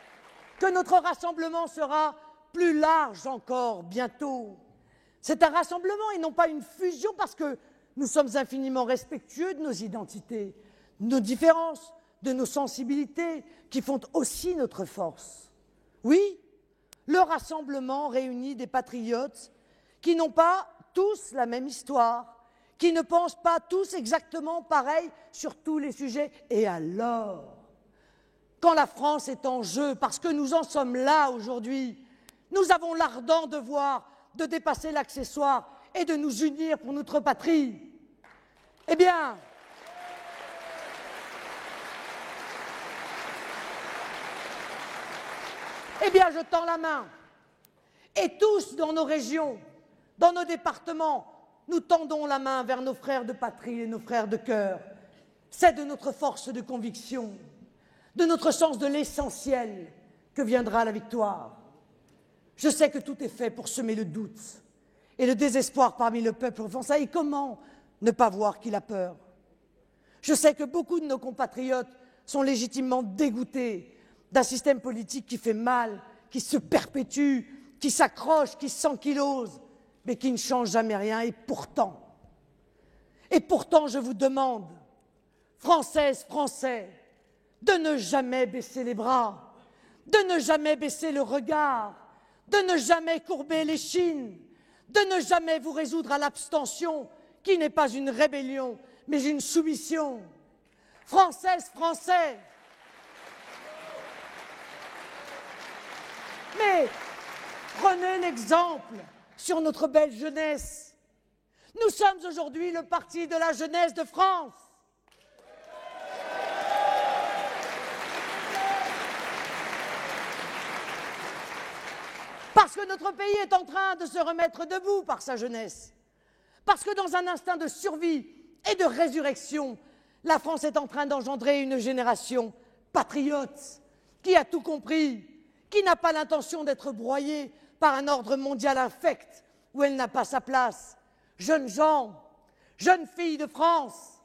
que notre rassemblement sera plus large encore bientôt. C'est un rassemblement et non pas une fusion, parce que nous sommes infiniment respectueux de nos identités, de nos différences, de nos sensibilités, qui font aussi notre force. Oui, le rassemblement réunit des patriotes qui n'ont pas tous la même histoire, qui ne pensent pas tous exactement pareil sur tous les sujets. Et alors, quand la France est en jeu, parce que nous en sommes là aujourd'hui, nous avons l'ardent devoir de dépasser l'accessoire et de nous unir pour notre patrie. Eh bien, je tends la main. Et tous, dans nos régions, dans nos départements, nous tendons la main vers nos frères de patrie et nos frères de cœur. C'est de notre force de conviction, de notre sens de l'essentiel que viendra la victoire. Je sais que tout est fait pour semer le doute et le désespoir parmi le peuple français. Et comment ne pas voir qu'il a peur? Je sais que beaucoup de nos compatriotes sont légitimement dégoûtés d'un système politique qui fait mal, qui se perpétue, qui s'accroche, qui s'ankylose, mais qui ne change jamais rien. Et pourtant, je vous demande, Françaises, Français, de ne jamais baisser les bras, de ne jamais baisser le regard, de ne jamais courber l'échine, de ne jamais vous résoudre à l'abstention, qui n'est pas une rébellion, mais une soumission. Françaises, Français, mais prenez l'exemple sur notre belle jeunesse. Nous sommes aujourd'hui le parti de la jeunesse de France. Parce que notre pays est en train de se remettre debout par sa jeunesse. Parce que dans un instinct de survie et de résurrection, la France est en train d'engendrer une génération patriote qui a tout compris, qui n'a pas l'intention d'être broyée par un ordre mondial infect où elle n'a pas sa place. Jeunes gens, jeunes filles de France,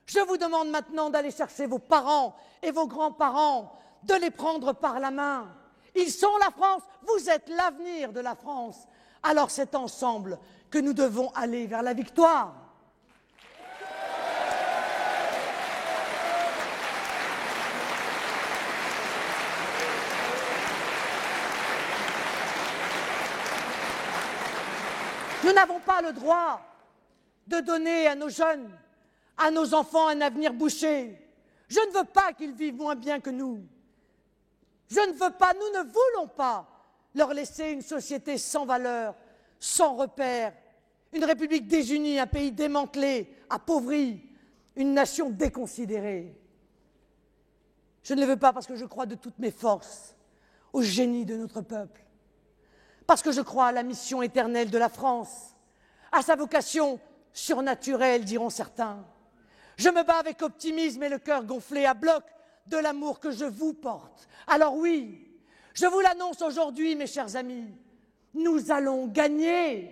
je vous demande maintenant d'aller chercher vos parents et vos grands-parents, de les prendre par la main. Ils sont la France, vous êtes l'avenir de la France. Alors c'est ensemble que nous devons aller vers la victoire. Nous n'avons pas le droit de donner à nos jeunes, à nos enfants un avenir bouché. Je ne veux pas qu'ils vivent moins bien que nous. Je ne veux pas, nous ne voulons pas leur laisser une société sans valeur, sans repères, une république désunie, un pays démantelé, appauvri, une nation déconsidérée. Je ne le veux pas parce que je crois de toutes mes forces au génie de notre peuple. Parce que je crois à la mission éternelle de la France, à sa vocation surnaturelle, diront certains. Je me bats avec optimisme et le cœur gonflé à bloc de l'amour que je vous porte. Alors oui, Je vous l'annonce aujourd'hui, mes chers amis, nous allons gagner.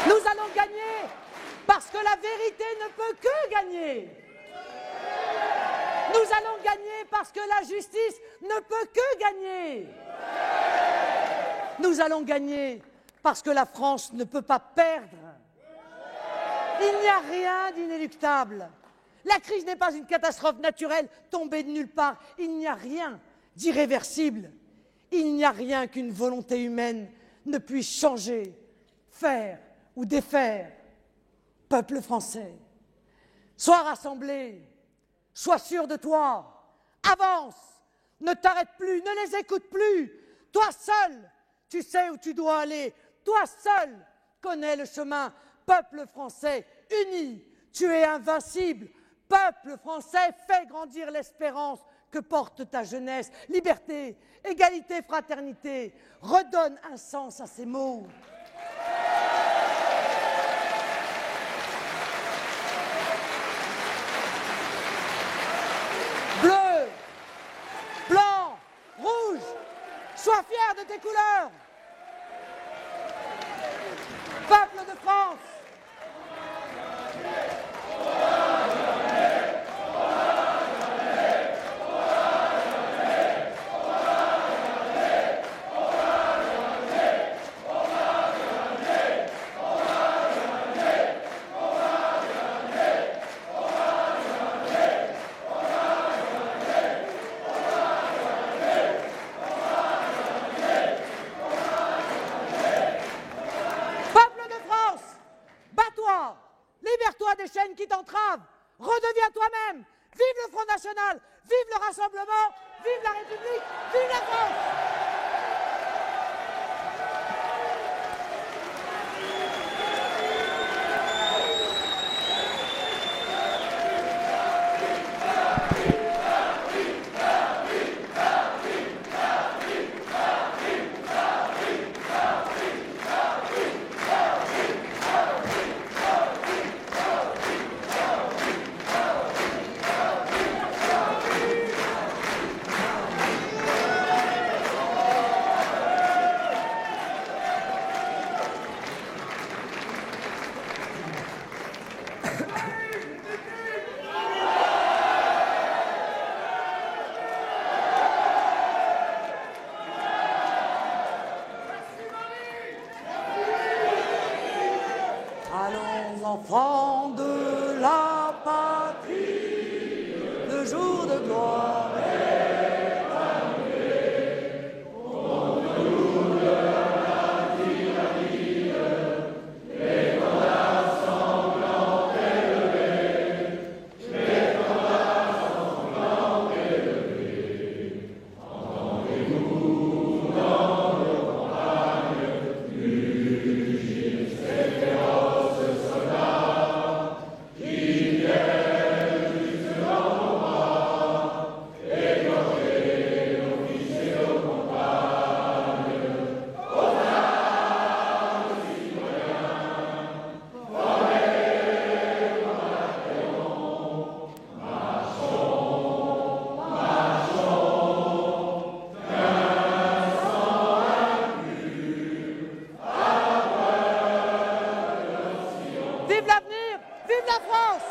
Nous allons gagner parce que la vérité ne peut que gagner. Nous allons gagner parce que la justice ne peut que gagner. Nous allons gagner parce que la France ne peut pas perdre. Il n'y a rien d'inéluctable. La crise n'est pas une catastrophe naturelle tombée de nulle part. Il n'y a rien d'irréversible. Il n'y a rien qu'une volonté humaine ne puisse changer, faire ou défaire. Peuple français, sois rassemblé, sois sûr de toi, avance, ne t'arrête plus, ne les écoute plus. Toi seul, tu sais où tu dois aller. Toi seul connais le chemin. Peuple français, uni, tu es invincible. Peuple français, fais grandir l'espérance que porte ta jeunesse. Liberté, égalité, fraternité. Redonne un sens à ces mots. Bleu, blanc, rouge, sois fier de tes couleurs. Peuple de France. Libère-toi des chaînes qui t'entravent. Redeviens toi-même. Vive le Front National. Vive le Rassemblement. Vive la République. Vive la France. Allons, enfants de la patrie, le jour de gloire est arrivé. Au jour de la tyrannie, l'étendard sanglant élevé, l'étendard sanglant élevé. Entendez-vous dans nos campagnes mugir ces féroces soldats qui viennent jusqu'en nos bras, égorger nos fils et nos compagnes. Aux armes, citoyens, formez comme Napoléon. Marchons, marchons, d'un sang impur, à la voix de nos sillons. Vive l'avenir, vive la France!